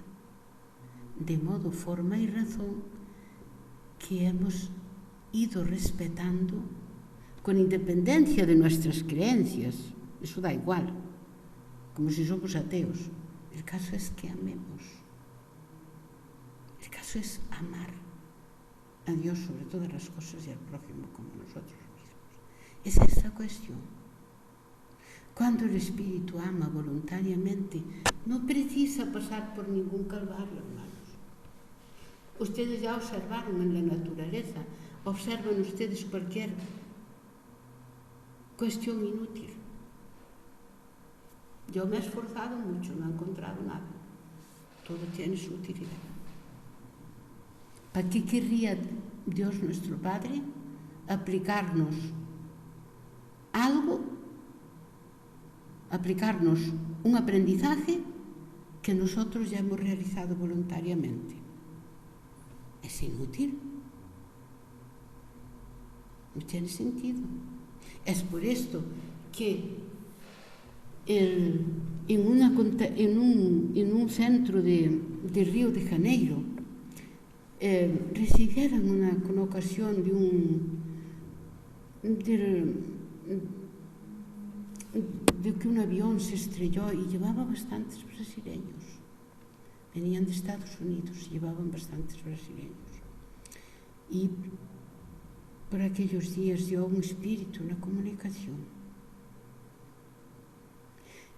de modo, forma y razón que hemos ido respetando con independencia de nuestras creencias. Eso da igual, como si somos ateos. El caso es que amemos. El caso es amar a Dios sobre todas las cosas y al prójimo como nosotros mismos. Esa es la cuestión. Cuando el espíritu ama voluntariamente, no precisa pasar por ningún calvario, hermanos. Ustedes ya observaron en la naturaleza, observan ustedes cualquier cuestión inútil. Yo me he esforzado mucho, no he encontrado nada. Todo tiene su utilidad. ¿Para qué querría Dios nuestro Padre aplicarnos algo, aplicarnos un aprendizaje que nosotros ya hemos realizado voluntariamente? Es inútil. No tiene sentido. Es por esto que en un centro de Río de Janeiro recibieron una ocasión de que un avión se estrelló y llevaba bastantes brasileños. Venían de Estados Unidos y llevaban bastantes brasileños. Y por aquellos días dio un espíritu, una comunicación.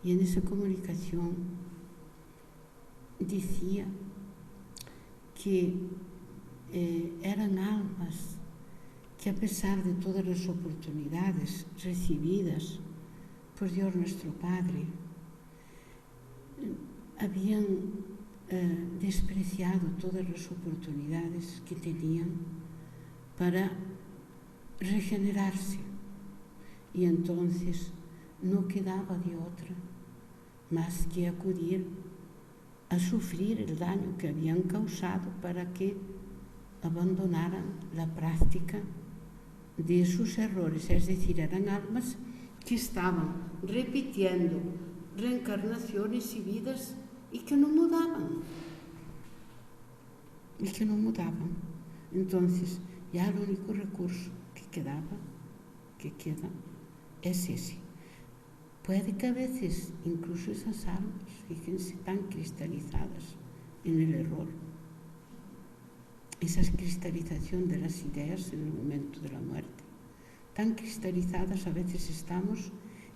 Y en esa comunicación decía que eran almas que, a pesar de todas las oportunidades recibidas por Dios nuestro Padre, habían despreciado todas las oportunidades que tenían para regenerarse, Y entonces no quedaba de otra más que acudir a sufrir el daño que habían causado para que abandonaran la práctica de sus errores. Es decir, eran almas que estaban repitiendo reencarnaciones y vidas y que no mudaban. Entonces, ya el único recurso que queda, es ese. Puede que a veces incluso esas almas, fíjense, tan cristalizadas en el error, esa cristalización de las ideas en el momento de la muerte, tan cristalizadas a veces estamos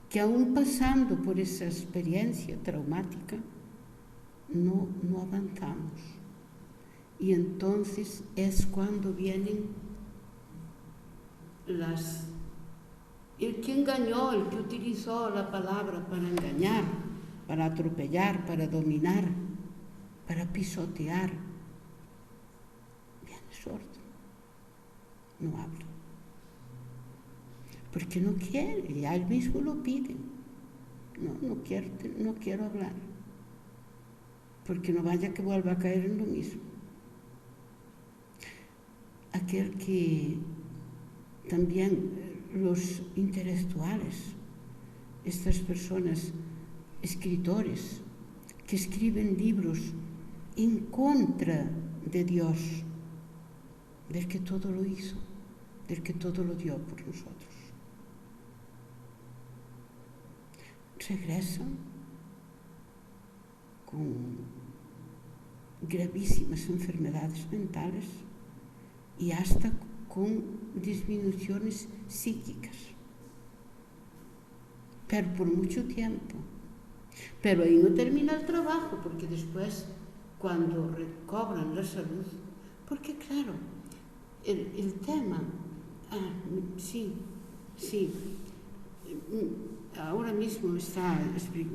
que aún pasando por esa experiencia traumática no avanzamos. Y entonces es cuando vienen el que engañó, el que utilizó la palabra para engañar, para atropellar, para dominar, para pisotear, viene sordo, no habla. Porque no quiere, ya él mismo lo pide. No quiero hablar, porque no vaya que vuelva a caer en lo mismo. Aquel que también los intelectuales, estas personas, escritores, que escriben libros en contra de Dios, del que todo lo hizo, del que todo lo dio por nosotros, regresan con gravísimas enfermedades mentales y hasta con disminuciones psíquicas, pero por mucho tiempo. Pero ahí no termina el trabajo, porque después, cuando recobran la salud, porque claro, el tema, sí, ahora mismo me está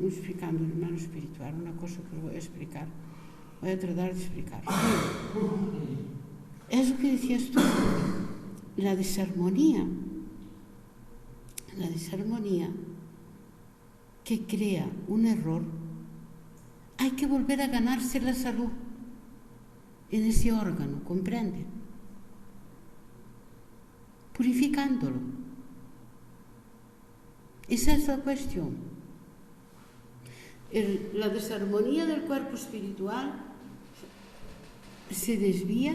explicando el hermano espiritual una cosa que os voy a explicar, voy a tratar de explicar. Es lo que decías tú, la desarmonía que crea un error. Hay que volver a ganarse la salud en ese órgano, ¿comprende? Purificándolo. Esa es la cuestión. La desarmonía del cuerpo espiritual se desvía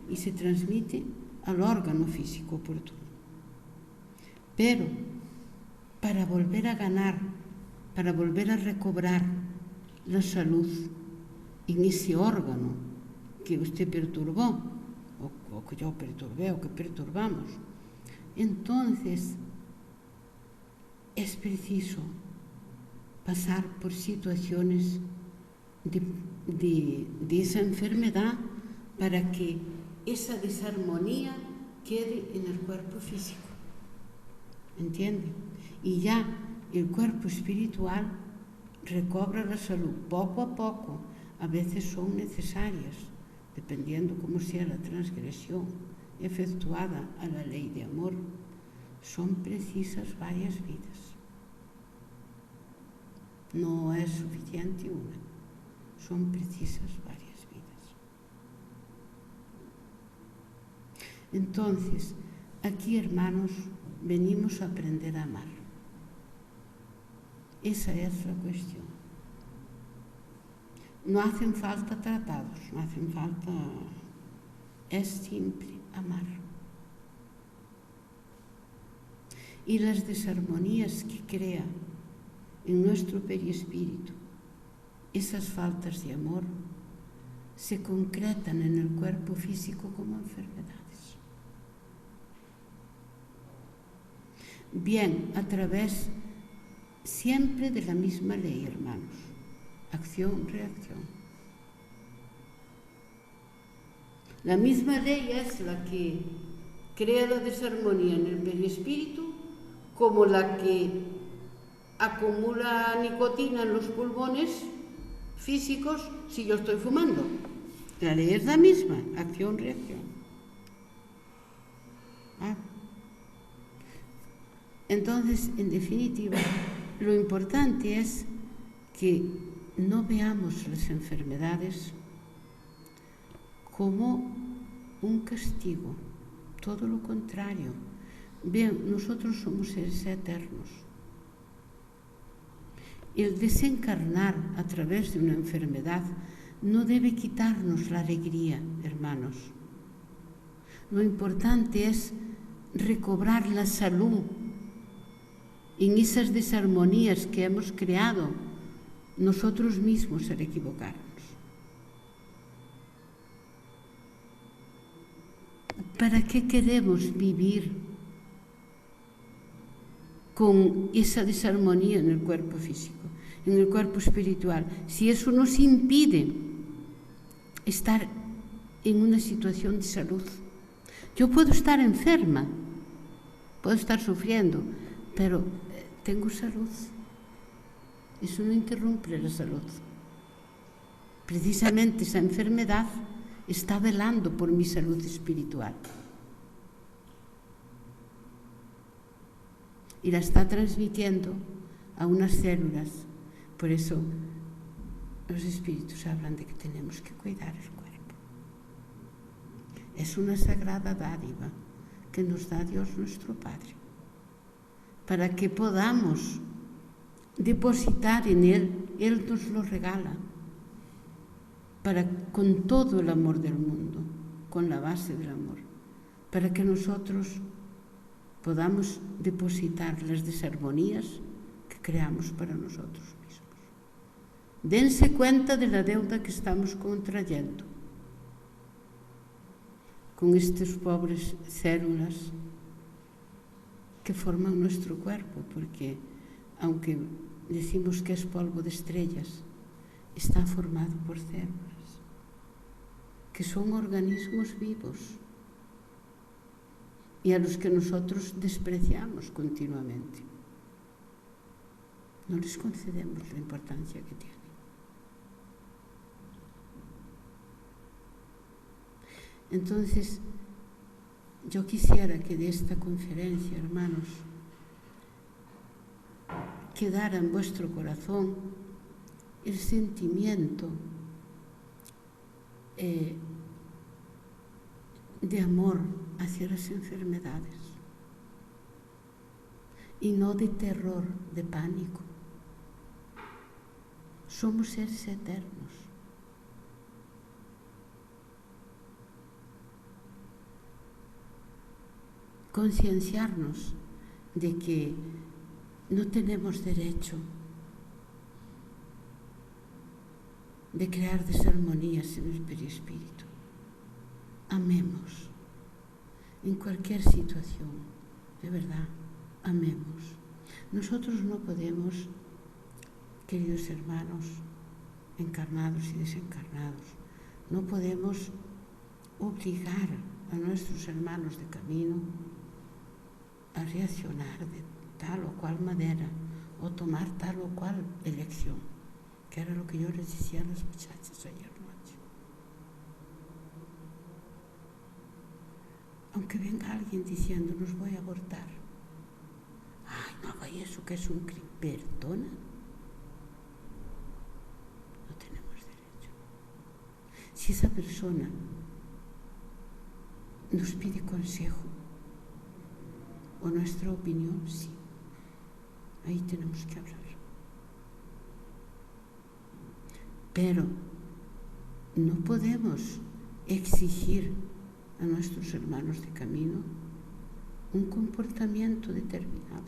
y se transmite al órgano físico oportuno. Pero para volver a ganar, para volver a recobrar la salud en ese órgano que usted perturbó, o que yo perturbé, o que perturbamos, entonces es preciso pasar por situaciones de esa enfermedad para que esa desarmonía quede en el cuerpo físico. ¿Entiende? Y ya el cuerpo espiritual recobra la salud poco a poco. A veces son necesarias, dependiendo cómo sea la transgresión efectuada a la ley de amor, son precisas varias vidas. No es suficiente una, son precisas varias vidas. Entonces, aquí, hermanos, venimos a aprender a amar. Esa es la cuestión. No hacen falta tratados, no hacen falta... Es simple amar. Y las desarmonías que crea en nuestro perispíritu, esas faltas de amor, se concretan en el cuerpo físico como enfermedades. Bien, a través siempre de la misma ley, hermanos. Acción-reacción. La misma ley es la que crea la desarmonía en el perispíritu, como la que acumula nicotina en los pulmones físicos si yo estoy fumando. La ley es la misma, acción-reacción. Entonces, en definitiva, lo importante es que no veamos las enfermedades como un castigo, todo lo contrario. Vean, nosotros somos seres eternos. El desencarnar a través de una enfermedad no debe quitarnos la alegría, hermanos. Lo importante es recobrar la salud en esas desarmonías que hemos creado nosotros mismos al equivocarnos. ¿Para qué queremos vivir con esa desarmonía en el cuerpo físico, en el cuerpo espiritual, si eso nos impide estar en una situación de salud? Yo puedo estar enferma, puedo estar sufriendo, pero tengo salud. Eso no interrumpe la salud. Precisamente esa enfermedad está velando por mi salud espiritual. Y la está transmitiendo a unas células. Por eso los espíritus hablan de que tenemos que cuidar el cuerpo. Es una sagrada dádiva que nos da Dios nuestro Padre, para que podamos depositar en Él. Él nos lo regala, con todo el amor del mundo, con la base del amor, para que nosotros podamos depositar las desarmonías que creamos para nosotros mismos. Dense cuenta de la deuda que estamos contrayendo con estas pobres células que forman nuestro cuerpo, porque aunque decimos que es polvo de estrellas, está formado por células, que son organismos vivos y a los que nosotros despreciamos continuamente. No les concedemos la importancia que tienen. Entonces, yo quisiera que de esta conferencia, hermanos, quedara en vuestro corazón el sentimiento de amor hacia las enfermedades y no de terror, de pánico. Somos seres eternos. Concienciarnos de que no tenemos derecho de crear desarmonías en el perispíritu. Amemos en cualquier situación, de verdad, amemos. Nosotros no podemos, queridos hermanos, encarnados y desencarnados, no podemos obligar a nuestros hermanos de camino a reaccionar de tal o cual manera o tomar tal o cual elección, que era lo que yo les decía a las muchachas ayer noche. Aunque venga alguien diciéndonos voy a abortar, ay, no haga eso, que es un crimen, perdona, no tenemos derecho. Si esa persona nos pide consejo o nuestra opinión, sí, ahí tenemos que hablar. Pero no podemos exigir a nuestros hermanos de camino un comportamiento determinado.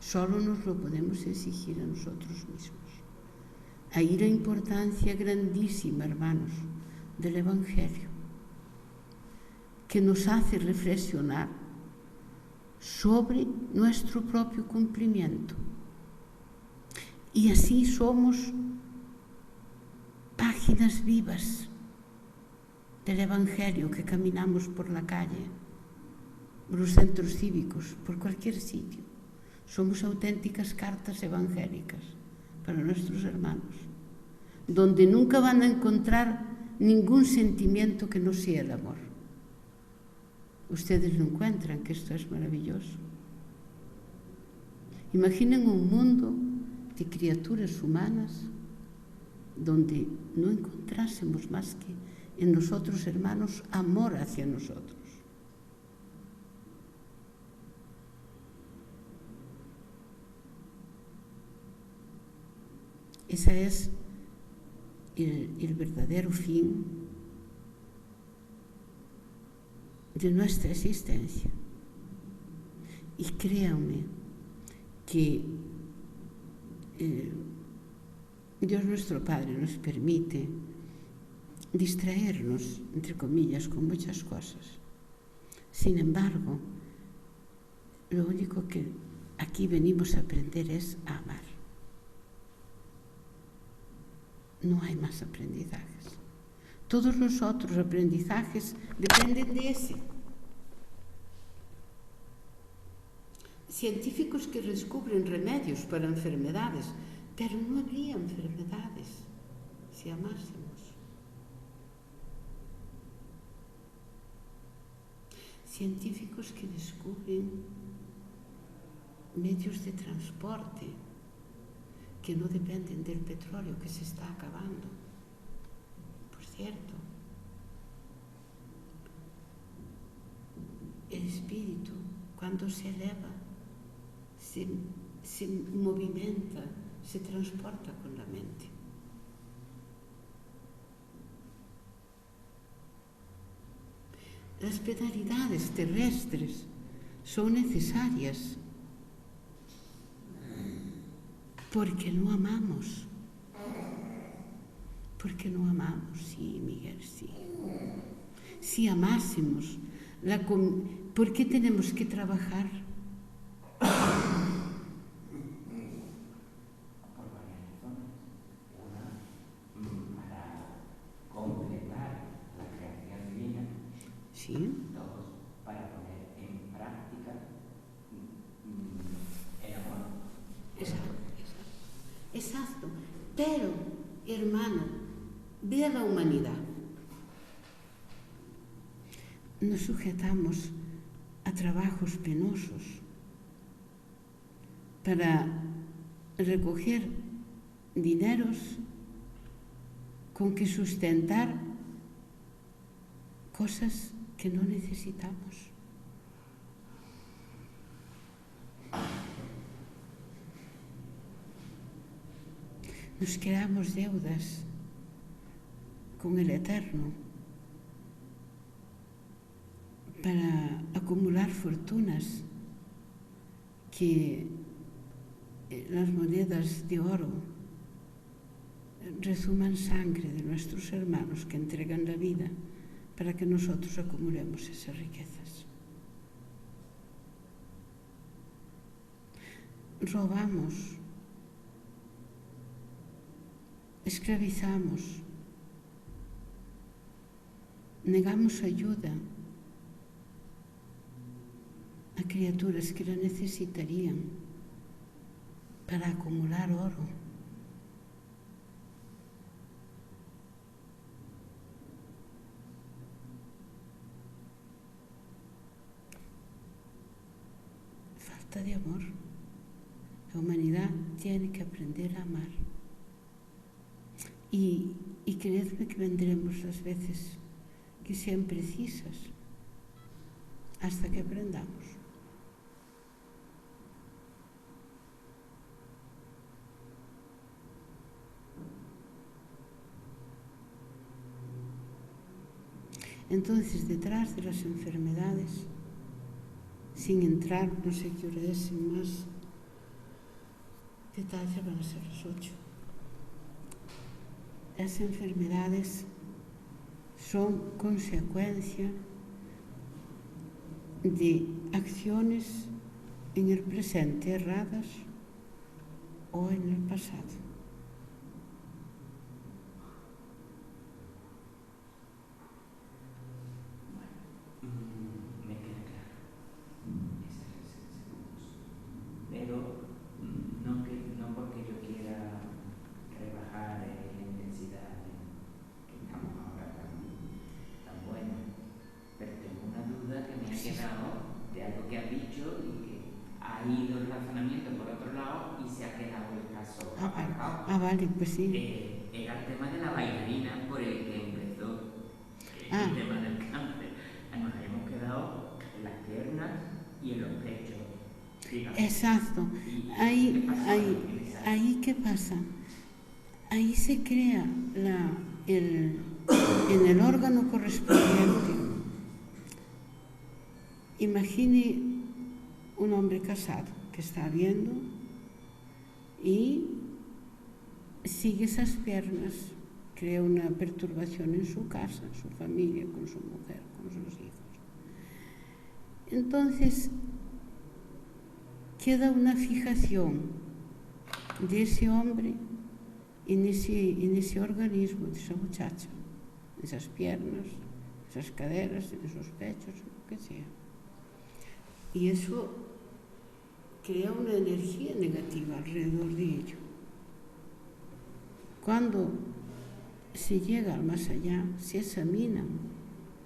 Solo nos lo podemos exigir a nosotros mismos. Ahí la importancia grandísima, hermanos, del Evangelio, que nos hace reflexionar sobre nuestro propio cumplimiento. Y así somos páginas vivas del Evangelio que caminamos por la calle, por los centros cívicos, por cualquier sitio. Somos auténticas cartas evangélicas para nuestros hermanos, donde nunca van a encontrar ningún sentimiento que no sea el amor. ustedes no encuentran que esto es maravilloso. Imaginen un mundo de criaturas humanas donde no encontrásemos más que en nosotros, hermanos, amor hacia nosotros. Ese es el verdadero fin de nuestra existencia. Y créanme que Dios nuestro Padre nos permite distraernos, entre comillas, con muchas cosas. Sin embargo, lo único que aquí venimos a aprender es a amar. No hay más aprendizajes. Todos los otros aprendizajes dependen de ese. Científicos que descubren remedios para enfermedades, pero no habría enfermedades si amásemos. Científicos que descubren medios de transporte que no dependen del petróleo que se está acabando. Por cierto, el espíritu, cuando se eleva, se movimenta, se transporta con la mente. Las penalidades terrestres son necesarias porque no amamos. Porque no amamos, sí, Miguel, sí. Si amásemos, ¿por qué tenemos que trabajar? Por varias razones. Una, para completar la creación divina. Sí. Dos, para poner en práctica el amor. Exacto. Pero, hermano, ve a la humanidad. Nos sujetamos a trabajos penosos para recoger dineros con que sustentar cosas que no necesitamos. Nos creamos deudas con el Eterno para acumular fortunas que las monedas de oro resuman sangre de nuestros hermanos que entregan la vida para que nosotros acumulemos esas riquezas. Robamos, esclavizamos, negamos ayuda a criaturas que la necesitarían para acumular oro. Falta de amor. La humanidad tiene que aprender a amar. Y creedme que vendremos las veces que sean precisas hasta que aprendamos. Entonces, detrás de las enfermedades, sin entrar, no sé qué hora es, sin más detalles, van a ser las 8. Las enfermedades son consecuencia de acciones en el presente erradas o en el pasado. Me queda claro. Ese es el punto. Pero no porque yo quiera rebajar la intensidad que estamos ahora tan buena, pero tengo una duda que me ha vale, pues sí. Era el tema de la bailarina por el que empezó el tema del cáncer. Nos habíamos quedado en las piernas y en los pechos. Dígame. Exacto. Ahí, ¿qué pasa? Ahí se crea en el órgano correspondiente. Imagine un hombre casado que está viendo y sigue esas piernas, crea una perturbación en su casa, en su familia, con su mujer, con sus hijos. Entonces, queda una fijación de ese hombre en ese organismo, de esa muchacha, en esas piernas, esas caderas, en esos pechos, lo que sea. Y eso crea una energía negativa alrededor de ello. Cuando se llega al más allá, se examina,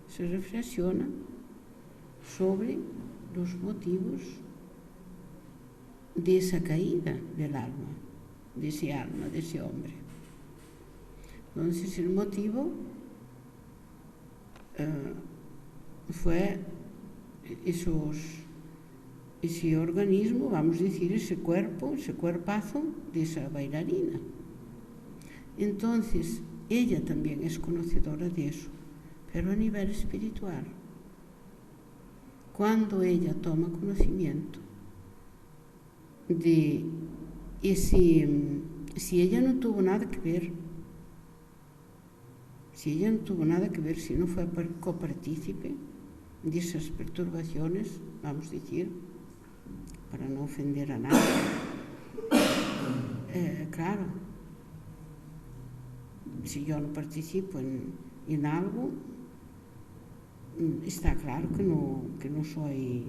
se reflexiona sobre los motivos de esa caída del alma, de ese hombre. Entonces el motivo fue ese organismo, vamos a decir, ese cuerpazo de esa bailarina. Entonces, ella también es conocedora de eso, pero a nivel espiritual. Cuando ella toma conocimiento de si ella no tuvo nada que ver, si no fue copartícipe de esas perturbaciones, vamos a decir, para no ofender a nadie, claro, si yo no participo en algo, está claro que no soy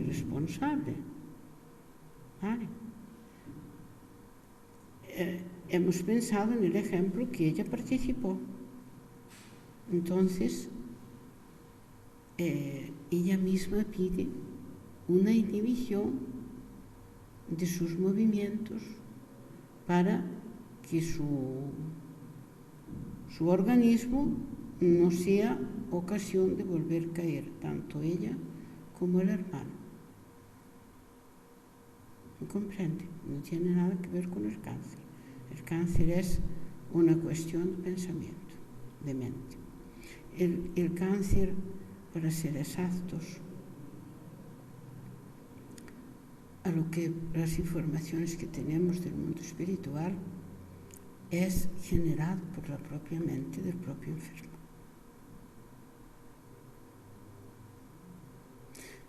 responsable. ¿Vale? Hemos pensado en el ejemplo que ella participó. Entonces, ella misma pide una inhibición de sus movimientos para que su organismo no sea ocasión de volver a caer, tanto ella como el hermano. ¿Me comprende? No tiene nada que ver con el cáncer. El cáncer es una cuestión de pensamiento, de mente. El cáncer, para ser exactos, a lo que las informaciones que tenemos del mundo espiritual, es generado por la propia mente del propio enfermo.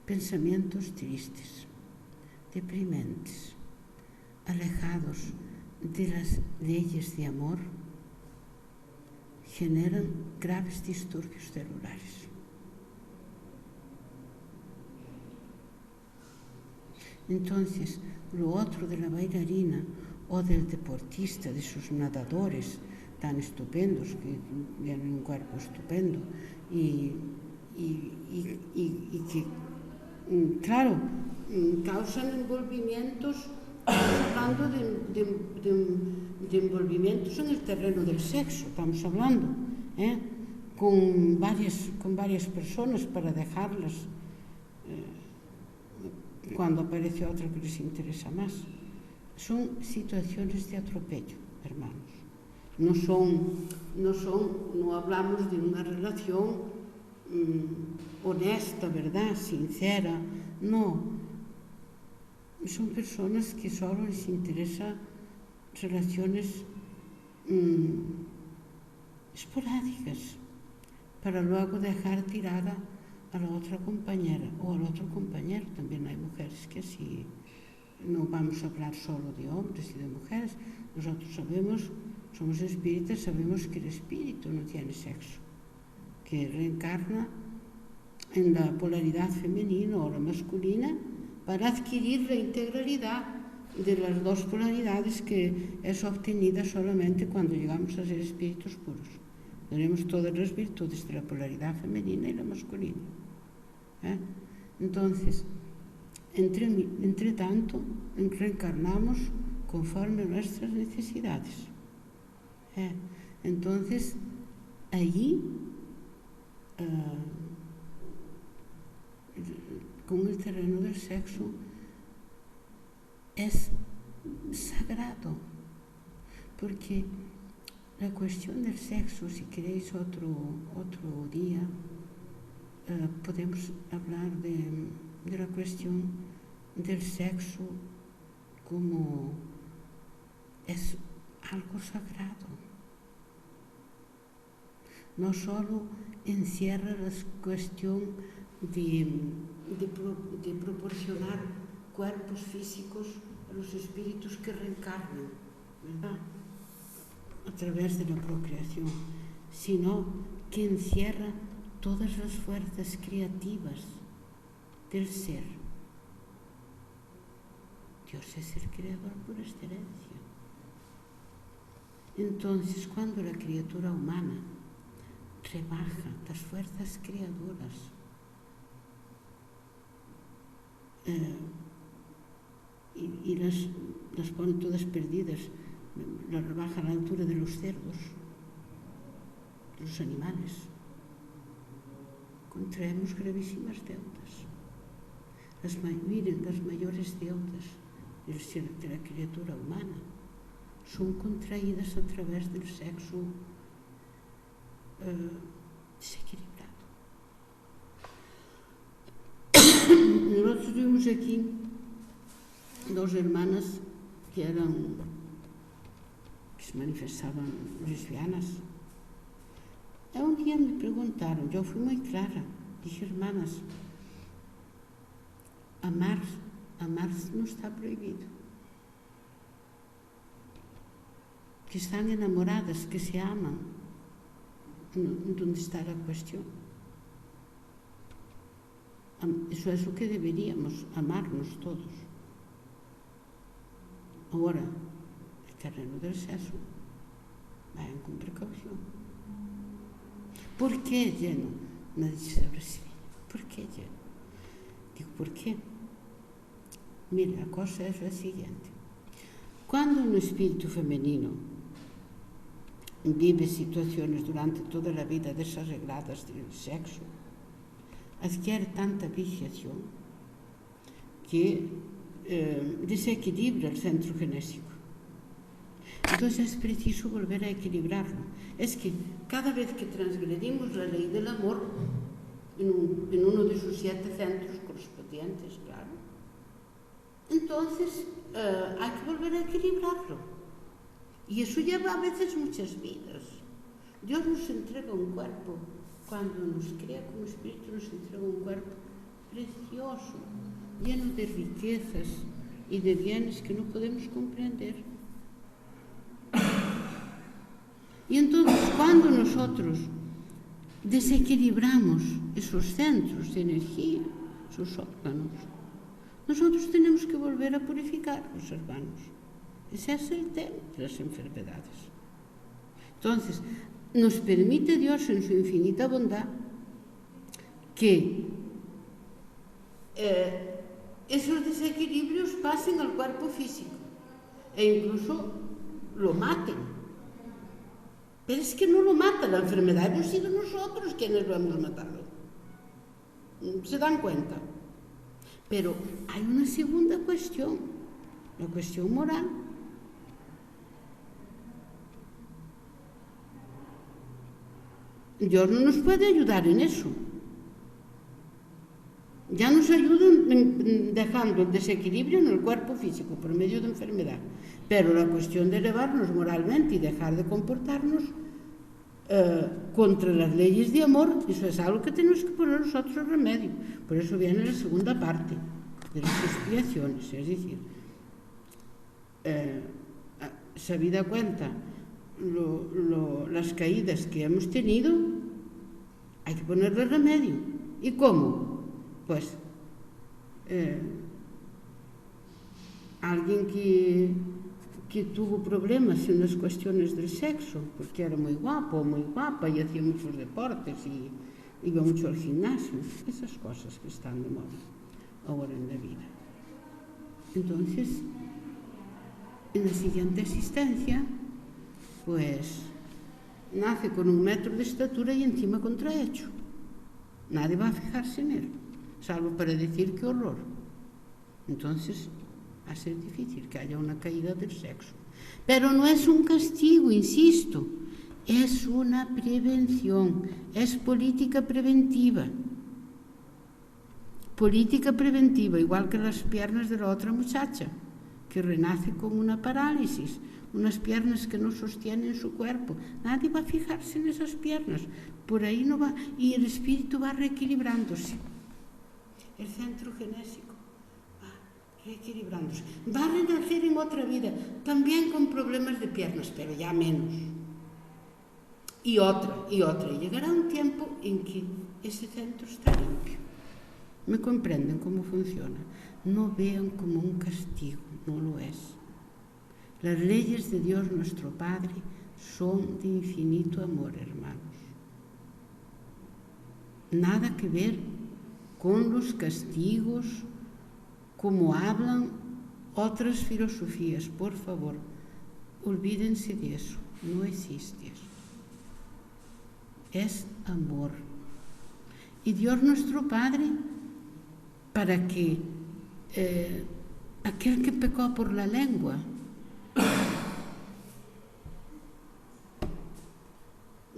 Pensamientos tristes, deprimentes, alejados de las leyes de amor, generan graves disturbios celulares. Entonces, lo otro de la bailarina o del deportista, de sus nadadores tan estupendos, que tienen un cuerpo estupendo y que, claro, causan envolvimientos, estamos hablando de envolvimientos en el terreno del sexo, estamos hablando, con varias personas para dejarlas cuando aparece otra que les interesa más. Son situaciones de atropello, hermanos. No hablamos de una relación honesta, ¿verdad? Sincera. No. Son personas que solo les interesa relaciones esporádicas para luego dejar tirada a la otra compañera o al otro compañero. También hay mujeres que así. No vamos a hablar solo de hombres y de mujeres. Nosotros sabemos, somos espíritas, sabemos que el espíritu no tiene sexo, que reencarna en la polaridad femenina o la masculina para adquirir la integralidad de las dos polaridades que es obtenida solamente cuando llegamos a ser espíritus puros. Tenemos todas las virtudes de la polaridad femenina y la masculina. Entonces, entre tanto, reencarnamos conforme a nuestras necesidades. Entonces, allí, con el terreno del sexo, es sagrado, porque la cuestión del sexo, si queréis otro día, podemos hablar de la cuestión del sexo como es algo sagrado. No solo encierra la cuestión de proporcionar cuerpos físicos a los espíritus que reencarnan, ¿verdad?, a través de la procreación, sino que encierra todas las fuerzas creativas del ser. Dios es el creador por excelencia. Entonces, cuando la criatura humana rebaja las fuerzas creadoras y las pone todas perdidas, las rebaja a la altura de los cerdos, de los animales, contraemos gravísimas deudas. Miren, las mayores deudas de la criatura humana son contraídas a través del sexo desequilibrado. Nosotros vimos aquí dos hermanas que se manifestaban lesbianas. Un día me preguntaron, yo fui muy clara, dije: hermanas, amar no está prohibido. Que están enamoradas, que se aman, ¿dónde está la cuestión? Eso es lo que deberíamos, amarnos todos. Ahora, el terreno del sexo, vayan con precaución. ¿Por qué lleno? Me dice a Brasil, ¿por qué lleno? Digo, ¿por qué? Mira, la cosa es la siguiente. Cuando un espíritu femenino vive situaciones durante toda la vida desarregladas del sexo, adquiere tanta viciación que desequilibra el centro genésico. Entonces es preciso volver a equilibrarlo. Es que cada vez que transgredimos la ley del amor, en uno de sus 7 centros correspondientes, claro, entonces hay que volver a equilibrarlo. Y eso lleva a veces muchas vidas. Dios nos entrega un cuerpo, cuando nos crea como espíritu, nos entrega un cuerpo precioso, lleno de riquezas y de bienes que no podemos comprender. Y entonces, cuando nosotros desequilibramos esos centros de energía, esos órganos, nosotros tenemos que volver a purificar los hermanos. Ese es el tema de las enfermedades. Entonces, nos permite Dios en su infinita bondad que esos desequilibrios pasen al cuerpo físico e incluso lo maten. Pero es que no lo mata la enfermedad, hemos sido nosotros quienes lo hemos matado. ¿Se dan cuenta? Pero hay una segunda cuestión, la cuestión moral. Dios no nos puede ayudar en eso. Ya nos ayuda dejando el desequilibrio en el cuerpo físico por medio de enfermedad. Pero la cuestión de elevarnos moralmente y dejar de comportarnos contra las leyes de amor, eso es algo que tenemos que poner nosotros remedio. Por eso viene la segunda parte de las expiaciones, es decir, sabida cuenta las caídas que hemos tenido, hay que ponerle remedio. ¿Y cómo? Pues alguien que tuvo problemas en las cuestiones del sexo, porque era muy guapo o muy guapa y hacía muchos deportes y iba mucho al gimnasio, esas cosas que están de moda ahora en la vida. Entonces, en la siguiente existencia, pues nace con 1 metro de estatura y encima contrahecho. Nadie va a fijarse en él, salvo para decir qué horror. Entonces va a ser difícil que haya una caída del sexo. Pero no es un castigo, insisto, es una prevención, es política preventiva. Política preventiva, igual que las piernas de la otra muchacha, que renace con una parálisis, unas piernas que no sostienen su cuerpo. Nadie va a fijarse en esas piernas, por ahí no va, y el espíritu va reequilibrándose. El centro genésico va reequilibrándose. Va a renacer en otra vida, también con problemas de piernas, pero ya menos. Y otra. Y llegará un tiempo en que ese centro está limpio. ¿Me comprenden cómo funciona? No vean como un castigo, no lo es. Las leyes de Dios nuestro Padre son de infinito amor, hermanos. Nada que ver con los castigos, como hablan otras filosofías. Por favor, olvídense de eso. No existe eso. Es amor. Y Dios nuestro Padre, para que aquel que pecó por la lengua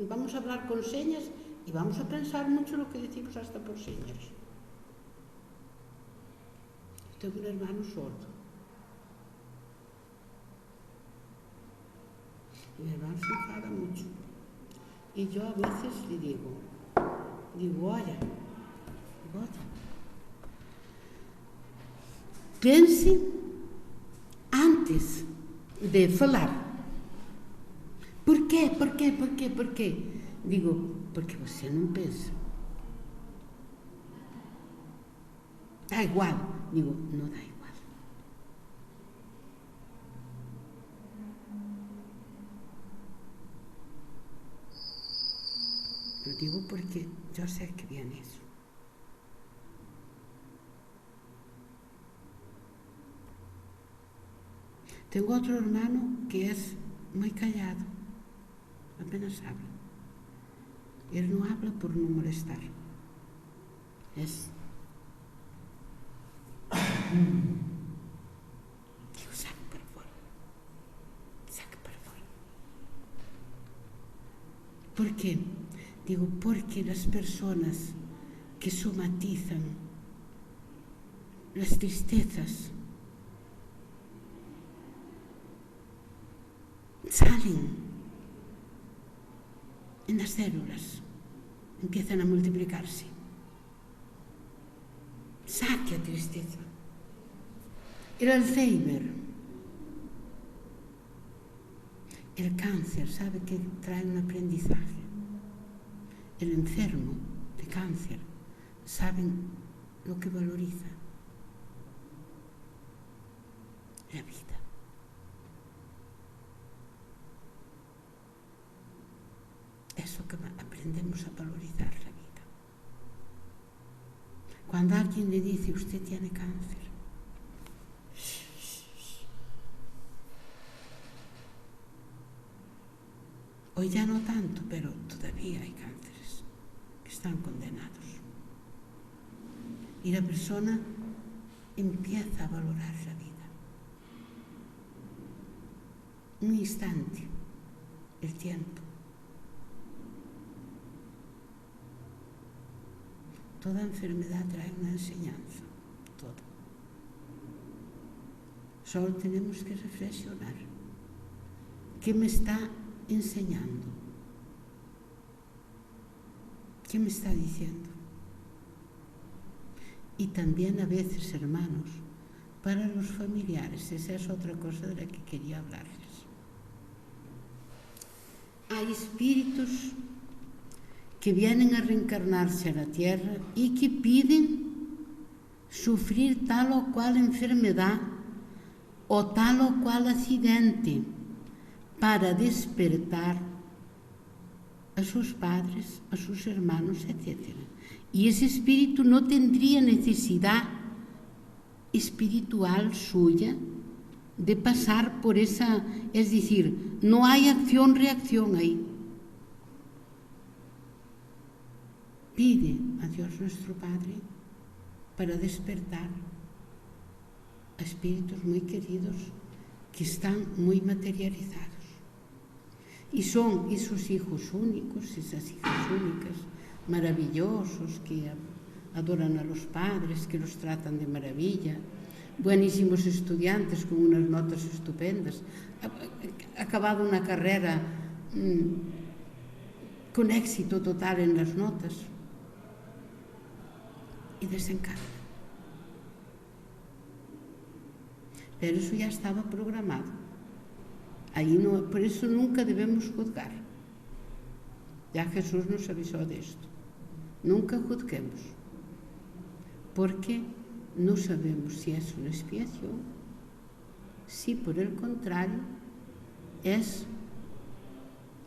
vamos a hablar con señas y vamos a pensar mucho lo que decimos hasta por señas. Tengo un hermano sordo. Mi hermano se enfada mucho. Y yo a veces le digo, oye, pense antes de falar. Por quê? Digo, porque você não pensa. Dá igual. Digo, não dá igual. Lo digo porque yo sé que viene eso. Tengo otro hermano que es muy callado, apenas habla. Él no habla por no molestar. Es... Digo, saca para fuera. ¿Por qué? Digo, porque las personas que somatizan las tristezas salen en las células, empiezan a multiplicarse. Saque a tristeza. El Alzheimer, el cáncer, sabe que trae un aprendizaje. El enfermo de cáncer saben lo que valoriza. La vida. Eso que aprendemos a valorizar la vida. Cuando alguien le dice, usted tiene cáncer, hoy ya no tanto, pero todavía hay cánceres que están condenados. Y la persona empieza a valorar la vida. Un instante, el tiempo. Toda enfermedad trae una enseñanza, toda. Solo tenemos que reflexionar. ¿Qué me está enseñando? ¿Qué me está diciendo? Y también a veces, hermanos, para los familiares, esa es otra cosa de la que quería hablarles. Hay espíritus que vienen a reencarnarse a la tierra y que piden sufrir tal o cual enfermedad o tal o cual accidente para despertar a sus padres, a sus hermanos, etc. Y ese espíritu no tendría necesidad espiritual suya de pasar por esa, es decir, no hay acción-reacción ahí. Pide a Dios nuestro Padre para despertar a espíritus muy queridos que están muy materializados. Y son esos hijos únicos, esas hijas únicas, maravillosos, que adoran a los padres, que los tratan de maravilla, buenísimos estudiantes con unas notas estupendas, acabado una carrera con éxito total en las notas, y desencarna. Pero eso ya estaba programado. Ahí no, por eso nunca debemos juzgar. Ya Jesús nos avisó de esto. Nunca juzguemos, porque no sabemos si es una expiación, si por el contrario es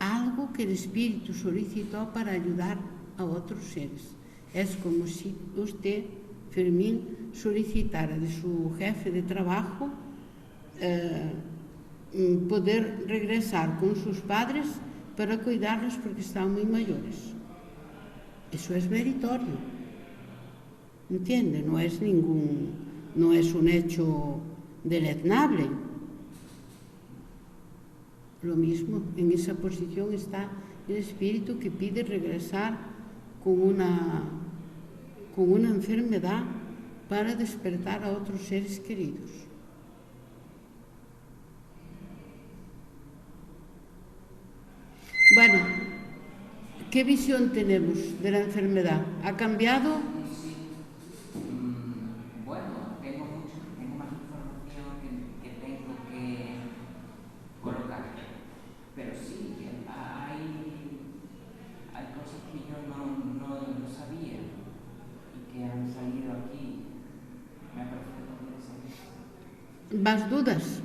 algo que el Espíritu solicitó para ayudar a otros seres. Es como si usted, Fermín, solicitara de su jefe de trabajo poder regresar con sus padres para cuidarlos porque están muy mayores. Eso es meritorio, ¿entiende? No es un hecho deleznable. Lo mismo, en esa posición está el espíritu que pide regresar con una enfermedad para despertar a otros seres queridos. Bueno, ¿qué visión tenemos de la enfermedad? ¿Ha cambiado? Bueno, tengo más información que tengo que colocar, pero sí, hay cosas que yo no sabía y que han salido aquí. Me ha parecido interesante. ¿Más dudas?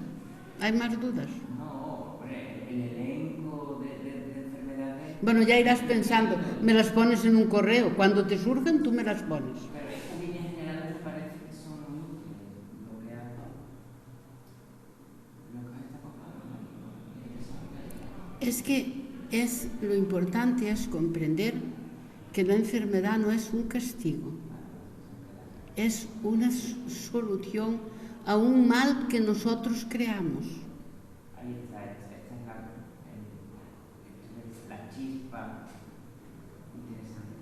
¿Hay más dudas? No, el elenco de enfermedades... Bueno, ya irás pensando, me las pones en un correo, cuando te surgen tú me las pones. Pero estas líneas generales parece que son útiles, lo que está contando. Es que lo importante es comprender que la enfermedad no es un castigo, es una solución a un mal que nosotros creamos. Ahí está, la chispa interesante.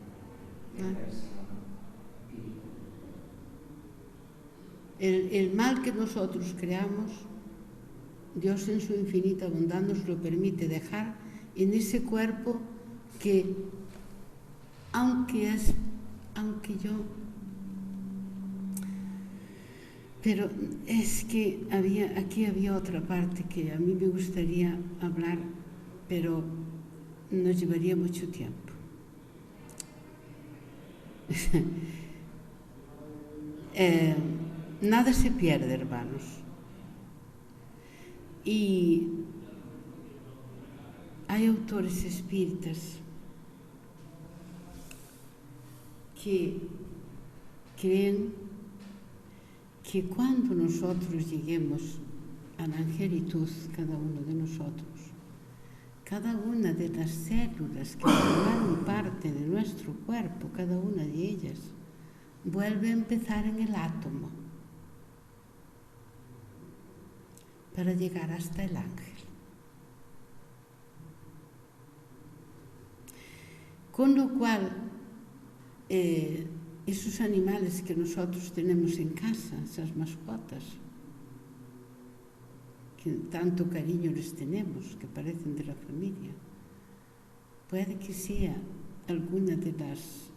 El mal que nosotros creamos, Dios en su infinita bondad nos lo permite dejar en ese cuerpo que, pero es que aquí había otra parte que a mí me gustaría hablar, pero nos llevaría mucho tiempo. Nada se pierde, hermanos. Y hay autores espíritas que creen que cuando nosotros lleguemos a la angelitud, cada uno de nosotros, cada una de las células que forman parte de nuestro cuerpo, cada una de ellas, vuelve a empezar en el átomo para llegar hasta el ángel. Con lo cual, esos animales que nosotros tenemos en casa, esas mascotas, que tanto cariño les tenemos, que parecen de la familia, puede que sea alguna de las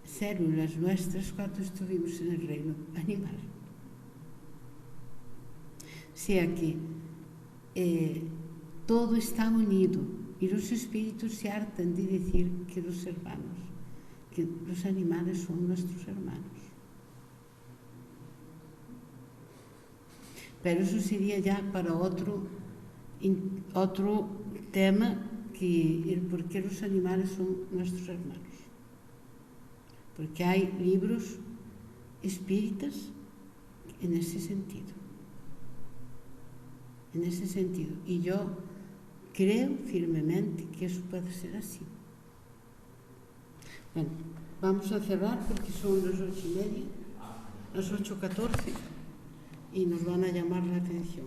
células nuestras cuando estuvimos en el reino animal. O sea que todo está unido y los espíritus se hartan de decir que los animales son nuestros hermanos. Pero eso sería ya para otro tema, que el por qué los animales son nuestros hermanos. Porque hay libros espíritas en ese sentido. en ese sentido. Y yo creo firmemente que eso puede ser así. Bueno, vamos a cerrar porque son las 8:30, las 8:14, y nos van a llamar la atención.